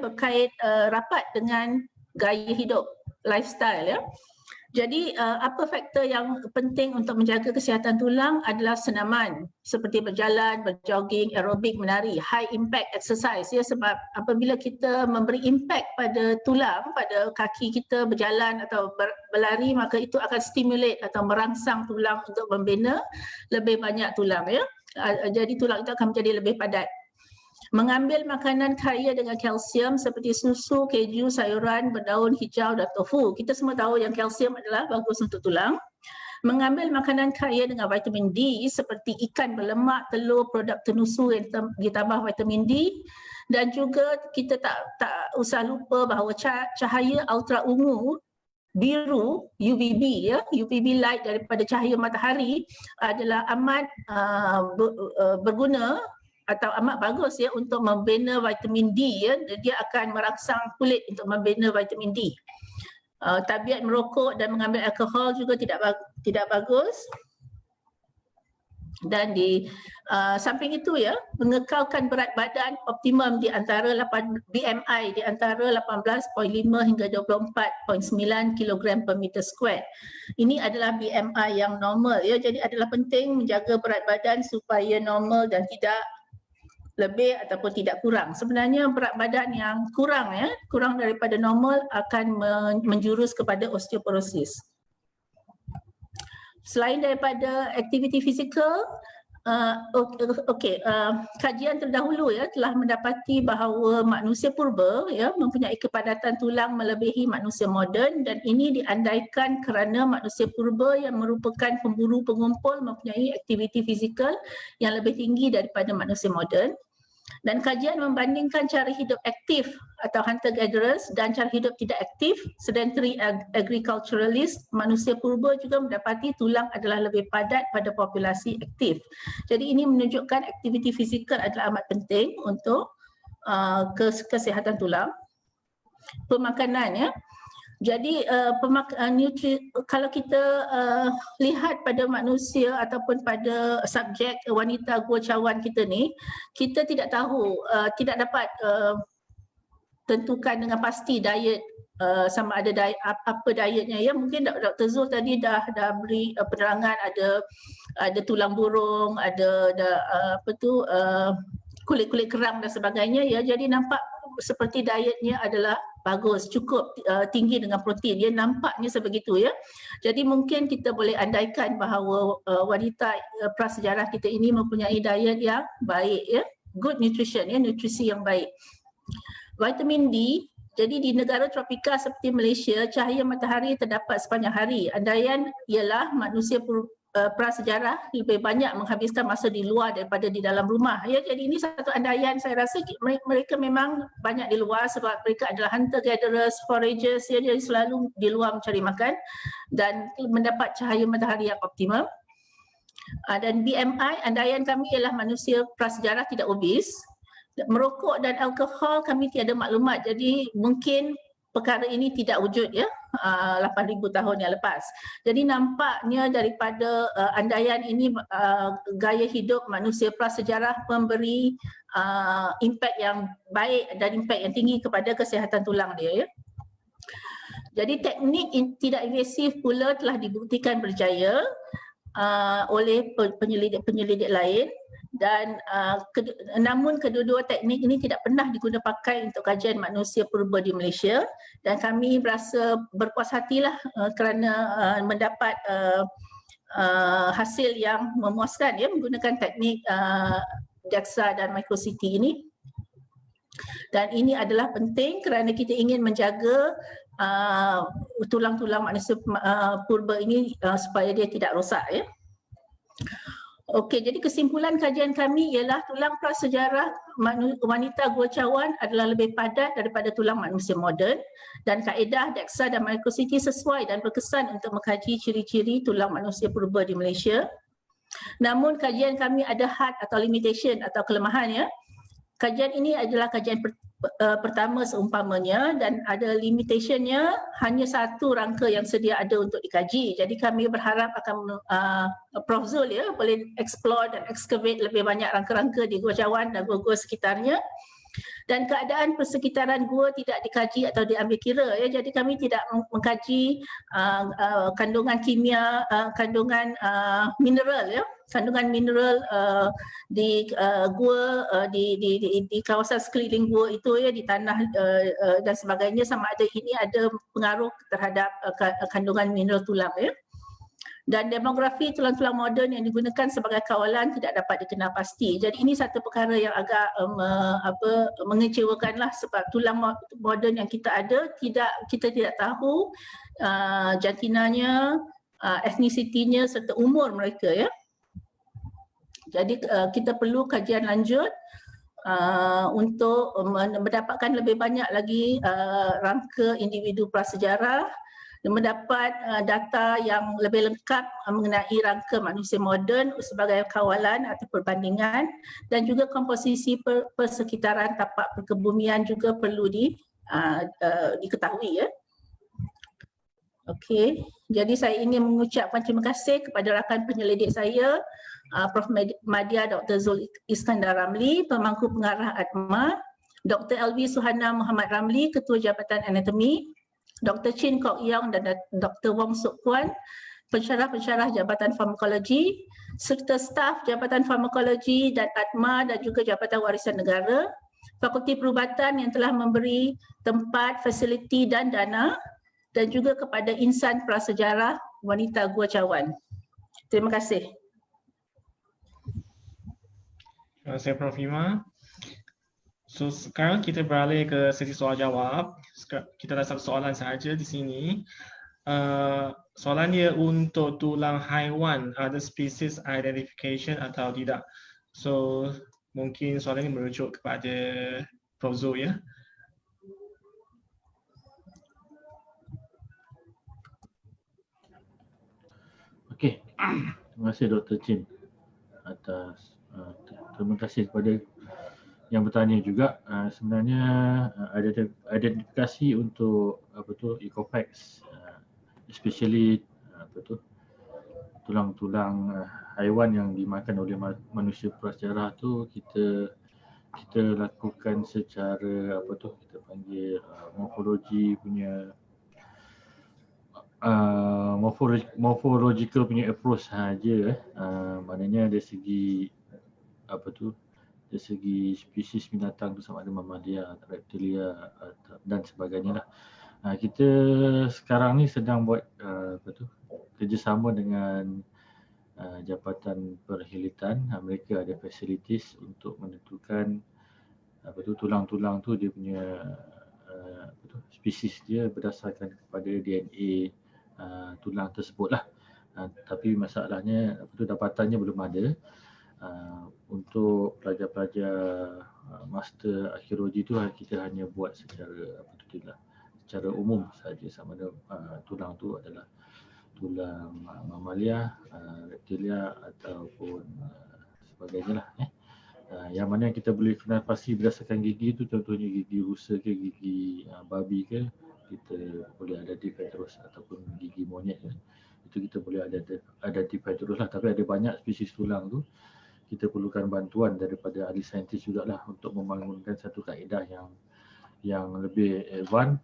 berkait rapat dengan gaya hidup, lifestyle ya. Jadi apa faktor yang penting untuk menjaga kesihatan tulang adalah senaman seperti berjalan, berjogging, aerobik, menari, high impact exercise ya, sebab apabila kita memberi impact pada tulang, pada kaki kita berjalan atau berlari, maka itu akan stimulate atau merangsang tulang untuk membina lebih banyak tulang ya. Jadi tulang itu akan menjadi lebih padat. Mengambil makanan kaya dengan kalsium seperti susu, keju, sayuran berdaun hijau dan tofu. Kita semua tahu yang kalsium adalah bagus untuk tulang. Mengambil makanan kaya dengan vitamin D seperti ikan berlemak, telur, produk tenusu yang ditambah vitamin D. Dan juga kita tak usah lupa bahawa cahaya ultra ungu biru UVB ya, UVB light daripada cahaya matahari adalah amat berguna atau amat bagus ya untuk membina vitamin D ya. Dia akan merangsang kulit untuk membina vitamin D. Tabiat merokok dan mengambil alkohol juga tidak bagus. Dan di samping itu ya, mengekalkan berat badan optimum di antara BMI di antara 18.5 hingga 24.9 kg per meter square. Ini adalah BMI yang normal ya. Jadi adalah penting menjaga berat badan supaya normal dan tidak lebih ataupun tidak kurang. Sebenarnya berat badan yang kurang ya, kurang daripada normal akan menjurus kepada osteoporosis. Selain daripada aktiviti fizikal, kajian terdahulu ya telah mendapati bahawa manusia purba ya mempunyai kepadatan tulang melebihi manusia moden, dan ini diandaikan kerana manusia purba yang merupakan pemburu pengumpul mempunyai aktiviti fizikal yang lebih tinggi daripada manusia moden. Dan kajian membandingkan cara hidup aktif atau hunter-gatherers dan cara hidup tidak aktif, sedentary agriculturalist, manusia purba juga mendapati tulang adalah lebih padat pada populasi aktif. Jadi ini menunjukkan aktiviti fizikal adalah amat penting untuk kesihatan tulang. Pemakanan ya. Jadi kalau kita lihat pada manusia ataupun pada subjek wanita Gua Cawan kita ni, kita tidak tahu, tidak dapat tentukan dengan pasti diet sama ada diet apa dietnya ya. Mungkin Dr. Zul tadi dah beri penerangan, ada tulang burung, ada kulit-kulit kerang dan sebagainya ya. Jadi nampak seperti dietnya adalah bagus, cukup tinggi dengan protein. Dia nampaknya sebegitu ya. Jadi mungkin kita boleh andaikan bahawa wanita prasejarah kita ini mempunyai diet yang baik ya. Good nutrition ya, nutrisi yang baik. Vitamin D, jadi di negara tropika seperti Malaysia, cahaya matahari terdapat sepanjang hari. Andaian ialah manusia prasejarah lebih banyak menghabiskan masa di luar daripada di dalam rumah ya. Jadi ini satu andaian, saya rasa mereka memang banyak di luar sebab mereka adalah hunter gatherers, foragers ya, jadi selalu di luar mencari makan dan mendapat cahaya matahari yang optimum. Dan BMI, andaian kami ialah manusia prasejarah tidak obes. Merokok dan alkohol kami tiada maklumat, jadi mungkin perkara ini tidak wujud ya 8,000 tahun yang lepas. Jadi nampaknya daripada andaian ini gaya hidup manusia prasejarah memberi impak yang baik dan impak yang tinggi kepada kesihatan tulang dia ya. Jadi teknik tidak invasif pula telah dibuktikan berjaya oleh penyelidik-penyelidik lain dan namun kedua-dua teknik ini tidak pernah digunakan pakai untuk kajian manusia purba di Malaysia dan kami berasa berpuas hatilah kerana mendapat hasil yang memuaskan ya menggunakan teknik DEXA dan microCT ini. Dan ini adalah penting kerana kita ingin menjaga tulang-tulang manusia purba ini supaya dia tidak rosak ya. Okey, jadi kesimpulan kajian kami ialah tulang prasejarah wanita Gua Cawan adalah lebih padat daripada tulang manusia moden dan kaedah DEXA dan microCT sesuai dan berkesan untuk mengkaji ciri-ciri tulang manusia purba di Malaysia. Namun kajian kami ada had atau limitation atau kelemahan ya. Kajian ini adalah kajian pertama seumpamanya dan ada limitationnya, hanya satu rangka yang sedia ada untuk dikaji. Jadi kami berharap akan Prof Zul ya boleh explore dan excavate lebih banyak rangka-rangka di Gua Cawan dan gua-gua sekitarnya. Dan keadaan persekitaran gua tidak dikaji atau diambil kira ya. Jadi kami tidak mengkaji kandungan kimia, kandungan mineral ya. Kandungan mineral di gua di kawasan sekeliling gua itu ya, di tanah dan sebagainya, sama ada ini ada pengaruh terhadap kandungan mineral tulang ya. Dan demografi tulang-tulang moden yang digunakan sebagai kawalan tidak dapat dikenal pasti. Jadi ini satu perkara yang agak mengecewakanlah sebab tulang moden yang kita ada kita tidak tahu jantinanya, etnisitinya serta umur mereka ya. Jadi kita perlu kajian lanjut untuk mendapatkan lebih banyak lagi rangka individu prasejarah dan mendapat data yang lebih lengkap mengenai rangka manusia moden sebagai kawalan atau perbandingan, dan juga komposisi persekitaran tapak perkebumian juga perlu diketahui ya. Okey, jadi saya ingin mengucapkan terima kasih kepada rakan penyelidik saya, Prof Madya Dr. Zul Iskandar Ramli, pemangku pengarah ADMA, Dr. Elvi Suhana Muhammad Ramli, Ketua Jabatan Anatomi, Dr. Chin Kok Yong dan Dr. Wong Sok Kuan, pensyarah-pensyarah Jabatan Farmakologi, serta staf Jabatan Farmakologi dan ADMA dan juga Jabatan Warisan Negara, Fakulti Perubatan yang telah memberi tempat, fasiliti dan dana, dan juga kepada insan prasejarah wanita Gua Cawan. Terima kasih. Terima kasih Prof Hima. So sekarang kita beralih ke sesi soal jawab. Kita ada satu soalan sahaja di sini. Soalan dia untuk tulang haiwan, ada species identification atau tidak. So mungkin soalan ini merujuk kepada Prof Zul ya. Okey, terima kasih Dr. Chin atas terima kasih kepada yang bertanya juga. Sebenarnya ada identifikasi untuk Ecofax, especially tulang-tulang haiwan yang dimakan oleh manusia prasejarah tu kita lakukan secara kita panggil morfologi punya morphological punya approach sahaja. Maknanya dari segi dari segi spesies binatang tu sama ada mamalia, reptilia dan sebagainya lah. Kita sekarang ni sedang buat kerjasama dengan Jabatan Perhilitan. Mereka ada facilities untuk menentukan tulang-tulang tu dia punya spesies dia berdasarkan kepada DNA tulang tersebut lah. Tapi masalahnya dapatannya belum ada. Untuk pelajar-pelajar master arkeologi tu kita hanya buat secara secara umum saja, sama ada tulang tu adalah tulang mamalia, reptilia ataupun sebagainya lah. Yang mana kita boleh kenal pasti berdasarkan gigi tu, contohnya gigi rusa ke gigi babi ke, kita boleh identify terus, ataupun gigi monyet itu kita boleh identify terus lah. Tapi ada banyak spesies tulang tu kita perlukan bantuan daripada ahli saintis jugalah untuk membangunkan satu kaedah yang lebih advance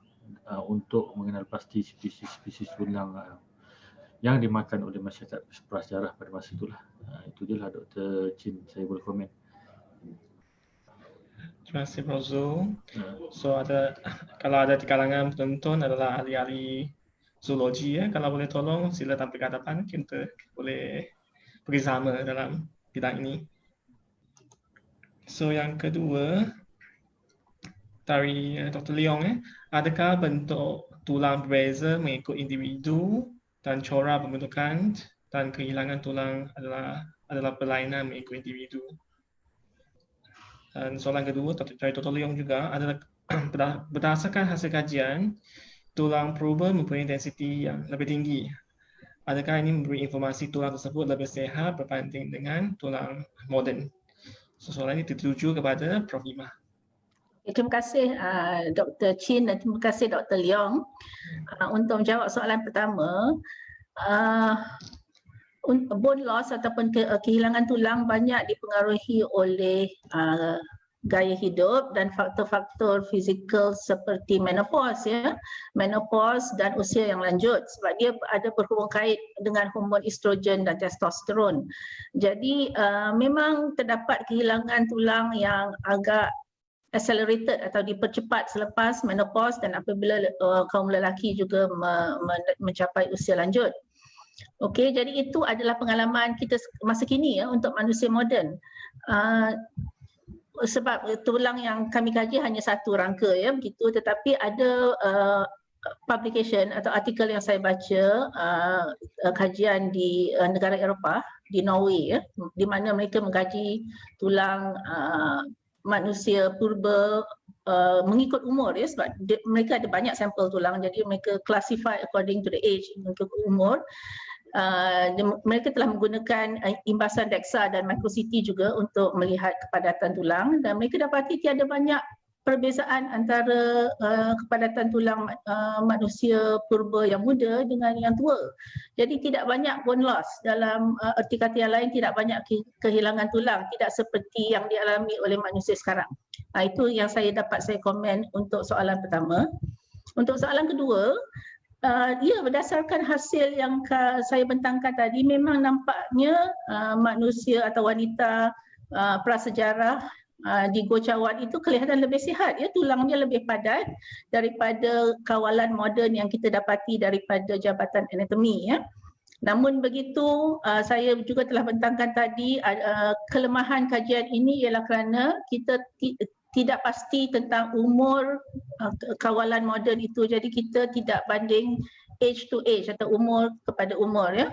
untuk mengenal pasti spesies tulang yang dimakan oleh masyarakat prasejarah pada masa itulah. Itu je lah Dr. Chin saya boleh komen. Terima kasih Prof. Zul. So kalau ada di kalangan penonton adalah ahli-ahli zoologi ya, kalau boleh tolong sila tampil ke hadapan, kita boleh bersama dalam bidang ini. So yang kedua dari Dr. Leong, adakah bentuk tulang berbeza mengikut individu dan corak pembentukan dan kehilangan tulang adalah berlainan mengikut individu? Dan soalan kedua dari Dr. Leong juga adalah berdasarkan hasil kajian, tulang purba mempunyai density yang lebih tinggi. Adakah ini memberi informasi tulang tersebut lebih sehat berbanding dengan tulang moden? So, soalan ini dituju kepada Prof. Imah. Terima kasih Dr. Chin dan terima kasih Dr. Leong. Untuk menjawab soalan pertama, bone loss ataupun kehilangan tulang banyak dipengaruhi oleh gaya hidup dan faktor-faktor fizikal seperti menopause ya, menopause dan usia yang lanjut, sebab dia ada berhubung kait dengan hormon estrogen dan testosteron. Jadi memang terdapat kehilangan tulang yang agak accelerated atau dipercepat selepas menopause dan apabila kaum lelaki juga mencapai usia lanjut. Okey, jadi itu adalah pengalaman kita masa kini ya untuk manusia moden. Sebab tulang yang kami kaji hanya satu rangka ya begitu, tetapi ada publication atau artikel yang saya baca kajian di negara Eropah, di Norway ya, di mana mereka mengkaji tulang manusia purba mengikut umur ya, sebab mereka ada banyak sampel tulang, jadi mereka classify according to the age, mengikut umur. Mereka telah menggunakan imbasan DEXA dan micro-CT juga untuk melihat kepadatan tulang, dan mereka dapati tiada banyak perbezaan antara kepadatan tulang manusia purba yang muda dengan yang tua. Jadi tidak banyak bone loss, dalam erti kata yang lain tidak banyak kehilangan tulang, tidak seperti yang dialami oleh manusia sekarang. Itu yang saya komen untuk soalan pertama. Untuk soalan kedua, ya berdasarkan hasil yang saya bentangkan tadi, memang nampaknya manusia atau wanita prasejarah di Gua Cawan itu kelihatan lebih sihat ya, tulangnya lebih padat daripada kawalan moden yang kita dapati daripada Jabatan Anatomi ya. Namun begitu, saya juga telah bentangkan tadi kelemahan kajian ini ialah kerana kita tidak pasti tentang umur kawalan moden itu, jadi kita tidak banding age to age atau umur kepada umur ya.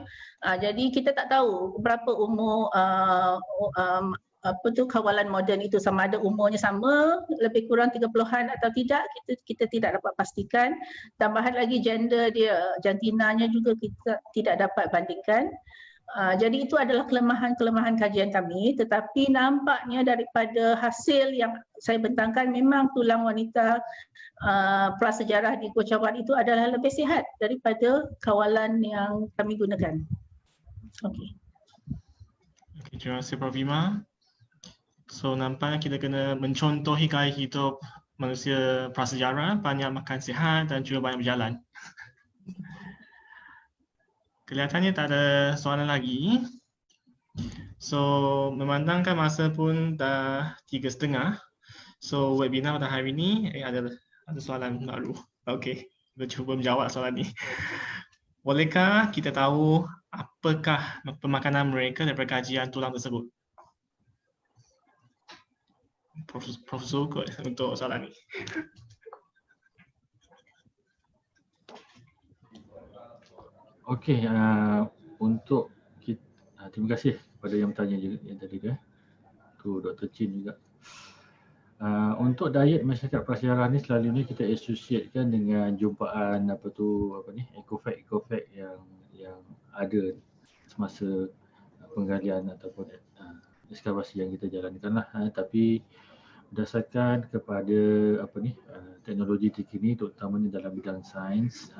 Jadi kita tak tahu berapa umur kawalan moden itu, sama ada umurnya sama lebih kurang 30-an atau tidak, kita tidak dapat pastikan. Tambahan lagi gender dia, jantinanya juga kita tidak dapat bandingkan. Jadi itu adalah kelemahan kajian kami, tetapi nampaknya daripada hasil yang saya bentangkan memang tulang wanita prasejarah di Gua Cawan itu adalah lebih sihat daripada kawalan yang kami gunakan. Okey. Okay, terima kasih Prof. Imah. So nampaknya kita kena mencontohi gaya hidup manusia prasejarah, banyak makan sihat dan juga banyak berjalan. Kelihatannya tak ada soalan lagi. So memandangkan masa pun dah 3:30. So webinar pada hari ini ada soalan baru. Okey, kita cuba menjawab soalan ni. Bolehkah kita tahu apakah pemakanan mereka daripada kajian tulang tersebut? Prof. Zul untuk soalan ni. Okey, untuk kita, terima kasih kepada yang bertanya juga yang tadi tu tu Dr. Chin juga. Untuk diet masyarakat prasejarah ni selalunya kita associatekan dengan jumpaan ecofag yang ada semasa penggalian ataupun ekskavasi yang kita jalankan lah. Tapi berdasarkan kepada teknologi terkini terutamanya dalam bidang sains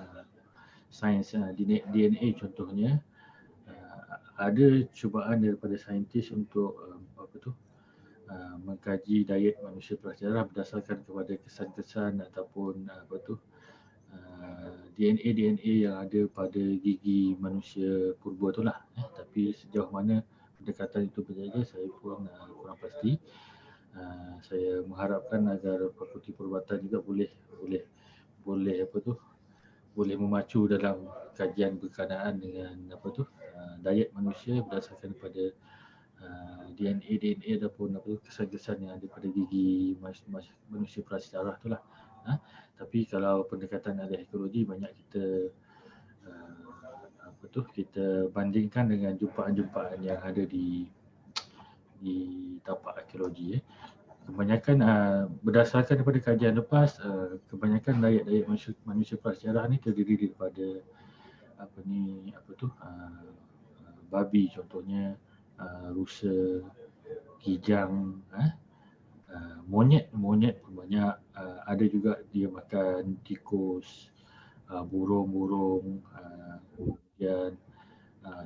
DNA contohnya, ada cubaan daripada saintis untuk mengkaji diet manusia prasejarah berdasarkan kepada kesan-kesan ataupun DNA yang ada pada gigi manusia purba itulah. Tapi sejauh mana pendekatan itu berjaya saya pun kurang pasti. Saya mengharapkan agar Fakulti Perubatan juga boleh memacu dalam kajian berkenaan dengan diet manusia berdasarkan pada DNA ataupun kesan-kesan yang ada pada gigi manusia prasejarah itulah. Tapi kalau pendekatan ahli arkeologi banyak kita bandingkan dengan jumpaan-jumpaan yang ada di tapak arkeologi. Kebanyakan berdasarkan daripada kajian lepas, kebanyakan diet manusia prasejarah ni terdiri daripada babi contohnya, rusa, kijang, monyet pun banyak, ada juga dia makan tikus, burung-burung, kemudian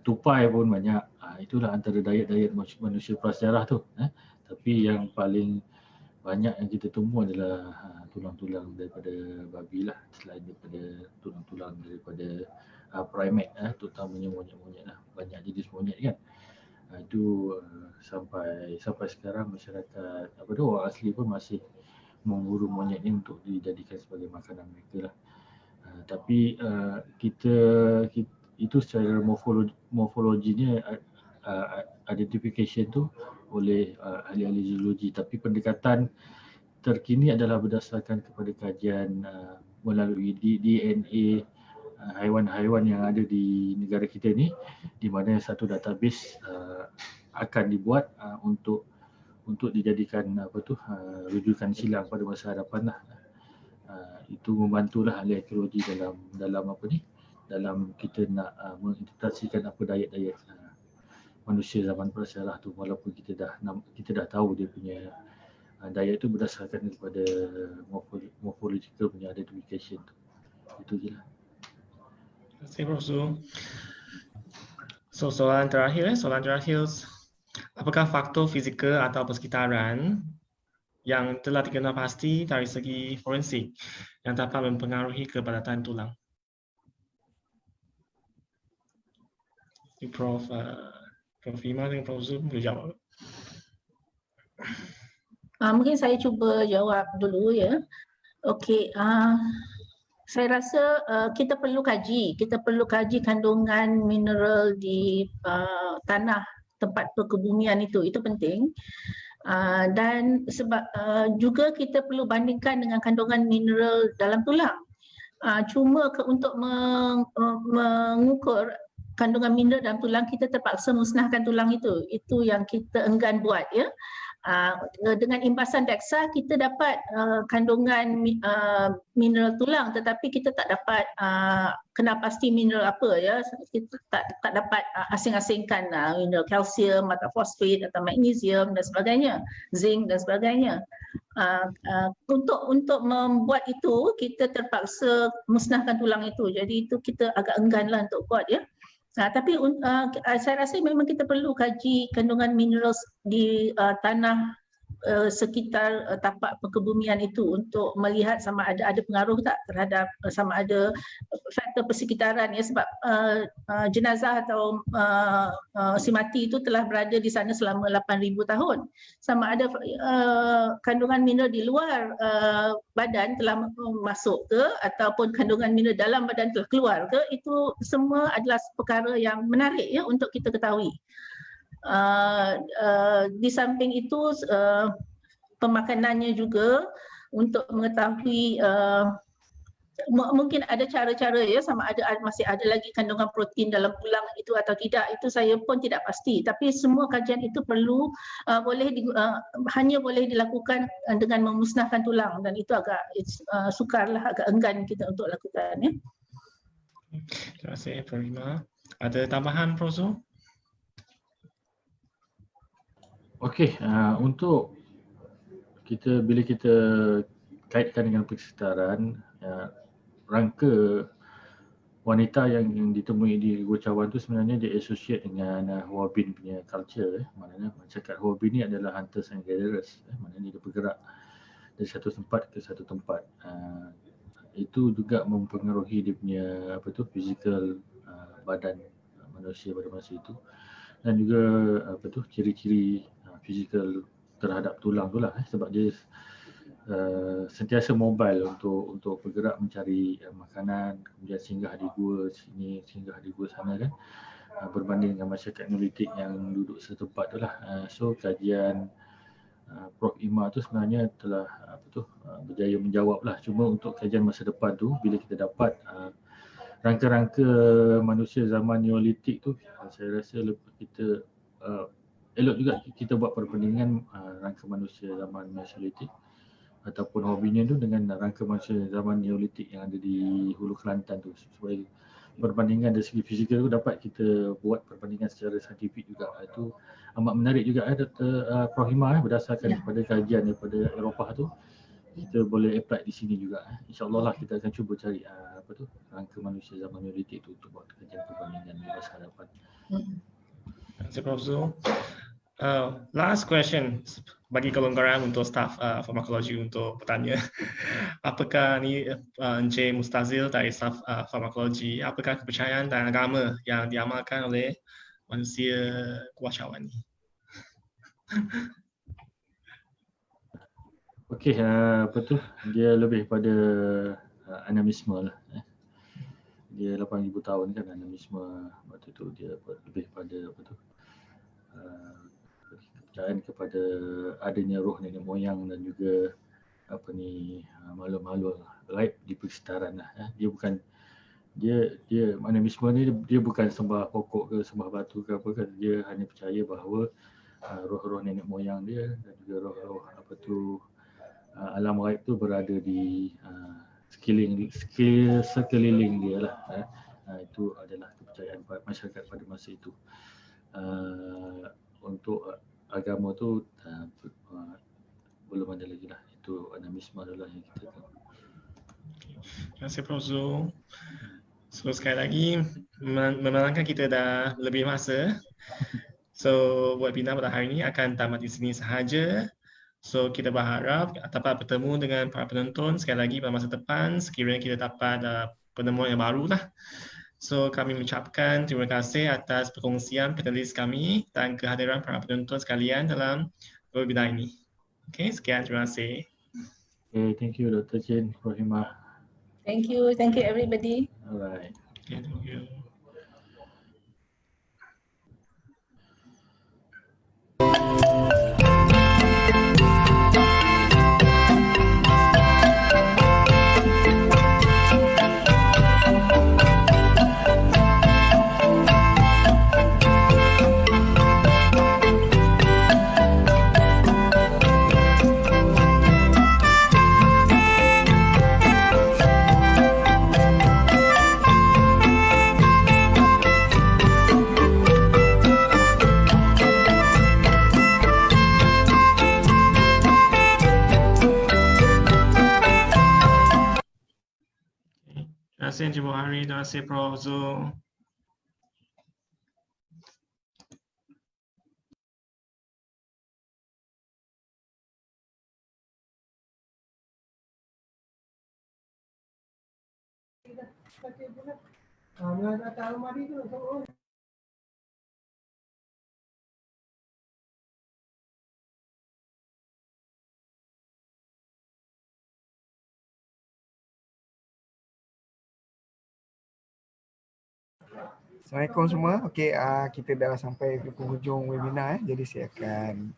tupai pun banyak. Itulah antara diet manusia prasejarah tu. Tapi yang paling banyak yang kita temui adalah tulang-tulang daripada babi lah, selain daripada tulang-tulang daripada primate, terutamanya monyet-monyet lah. Banyak jenis monyet kan. Itu sampai sekarang masyarakat orang asli pun masih memburu monyet ni untuk dijadikan sebagai makanan mereka lah. Tapi kita itu secara morfologinya identification tu oleh ahli-ahli zoologi, tapi pendekatan terkini adalah berdasarkan kepada kajian melalui DNA haiwan-haiwan yang ada di negara kita ni, di mana satu database akan dibuat untuk dijadikan rujukan silang pada masa hadapan lah. Itu membantulah ahli arkeologi dalam kita nak menginterpretasikan apa diet manusia zaman prasejarah tu, walaupun kita dah tahu dia punya diet tu berdasarkan kepada morphological punya identification tu. Itu je lah. Terima kasih Prof. So soalan terakhir, apakah faktor fizikal atau persekitaran yang telah dikenal pasti dari segi forensik yang dapat mempengaruhi kepadatan tulang? Prof. Ima dengan Prof. Zul boleh jawab. Mungkin saya cuba jawab dulu ya. Okey, saya rasa kita perlu kaji kandungan mineral di tanah tempat perkebumian itu penting. Dan sebab juga kita perlu bandingkan dengan kandungan mineral dalam tulang. Cuma untuk mengukur kandungan mineral dalam tulang, kita terpaksa musnahkan tulang itu. Itu yang kita enggan buat ya. Dengan imbasan DEXA kita dapat kandungan mineral tulang, tetapi kita tak dapat kenal pasti mineral apa ya. Kita tak dapat asing-asingkan mineral kalsium atau fosfat atau magnesium dan sebagainya, zinc dan sebagainya. Untuk membuat itu kita terpaksa musnahkan tulang itu. Jadi itu kita agak engganlah untuk buat ya. Tapi saya rasa memang kita perlu kaji kandungan mineral di tanah sekitar tapak perkebumian itu untuk melihat sama ada pengaruh tak terhadap sama ada faktor persekitaran ya, sebab jenazah atau si mati itu telah berada di sana selama 8,000 tahun. Sama ada kandungan mineral di luar badan telah masuk ke ataupun kandungan mineral dalam badan telah keluar ke, itu semua adalah perkara yang menarik ya untuk kita ketahui. Di samping itu pemakanannya juga untuk mengetahui mungkin ada cara-cara ya, sama ada masih ada lagi kandungan protein dalam tulang itu atau tidak, itu saya pun tidak pasti. Tapi semua kajian itu perlu hanya boleh dilakukan dengan memusnahkan tulang, dan itu agak sukarlah, agak enggan kita untuk lakukan ya. Terima kasih Prof. Ima. Ada tambahan Prof. Zul? Okey, untuk bila kita kaitkan dengan persekitaran, rangka wanita yang ditemui di Gua Cawan tu sebenarnya dia associate dengan Hua Bin punya culture. Maknanya masyarakat Hua Bin ni adalah hunters and gatherers. Maknanya dia bergerak dari satu tempat ke satu tempat. Itu juga mempengaruhi dia punya physical badan manusia pada masa itu, dan juga ciri-ciri fizikal terhadap tulang tu lah, sebab dia sentiasa mobile untuk bergerak mencari makanan, kemudian singgah di gua sini, singgah di gua sana kan, berbanding dengan masyarakat Neolitik yang duduk setempat tu lah. So kajian Prof Ima tu sebenarnya telah berjaya menjawab lah. Cuma untuk kajian masa depan tu, bila kita dapat rangka-rangka manusia zaman Neolitik tu, saya rasa kita elok juga kita buat perbandingan rangka manusia zaman Mesolithic ataupun Hobbinian tu dengan rangka manusia zaman Neolitik yang ada di Hulu Kelantan tu, supaya perbandingan dari segi fizikal tu dapat kita buat perbandingan secara saintifik juga. Itu amat menarik juga Dr. Prof Hima, berdasarkan kepada kajian daripada Eropah tu, kita boleh apply di sini juga. InsyaAllah lah kita akan cuba cari rangka manusia zaman Neolitik tu untuk buat kajian perbandingan di masa hadapan. Terima kasih Prof Zul. Last question bagi kelonggaran untuk staf farmakologi untuk bertanya. Apakah ni Encik Mustazil dari staf farmakologi, apakah kepercayaan dan agama yang diamalkan oleh manusia Gua Cawan ni? Okey, dia lebih pada animisme lah. Dia 8,000 tahun kan animisme, waktu tu dia lebih pada kepercayaan kepada adanya roh nenek moyang dan juga makhluk-makhluk gaib di persekitaran lah. Dia animisme ni dia bukan sembah pokok ke sembah batu ke apa kan, dia hanya percaya bahawa roh-roh nenek moyang dia dan juga roh-roh alam gaib tu berada di sekeliling dia lah. Itu adalah kepercayaan masyarakat pada masa itu. Untuk agama tu belum ada lagi lah. Itu animisme adalah yang kita tahu. Terima kasih Prof Zul. So sekali lagi memandangkan kita dah lebih masa. So webinar pada hari ini akan tamat di sini sahaja. So kita berharap dapat bertemu dengan para penonton sekali lagi pada masa depan sekiranya kita dapat penemuan yang baru lah. So kami mengucapkan terima kasih atas perkongsian panelis kami dan kehadiran para penonton sekalian dalam webinar ini. Okay, sekian, terima kasih. Okay, thank you Dr. Chin, Prof Hima. Thank you everybody. Alright. Okay, thank you. Terima kasih Encik Buhari, terima kasih Prof Zul. Assalamualaikum semua. Okey, kita dah sampai ke penghujung webinar. Jadi saya akan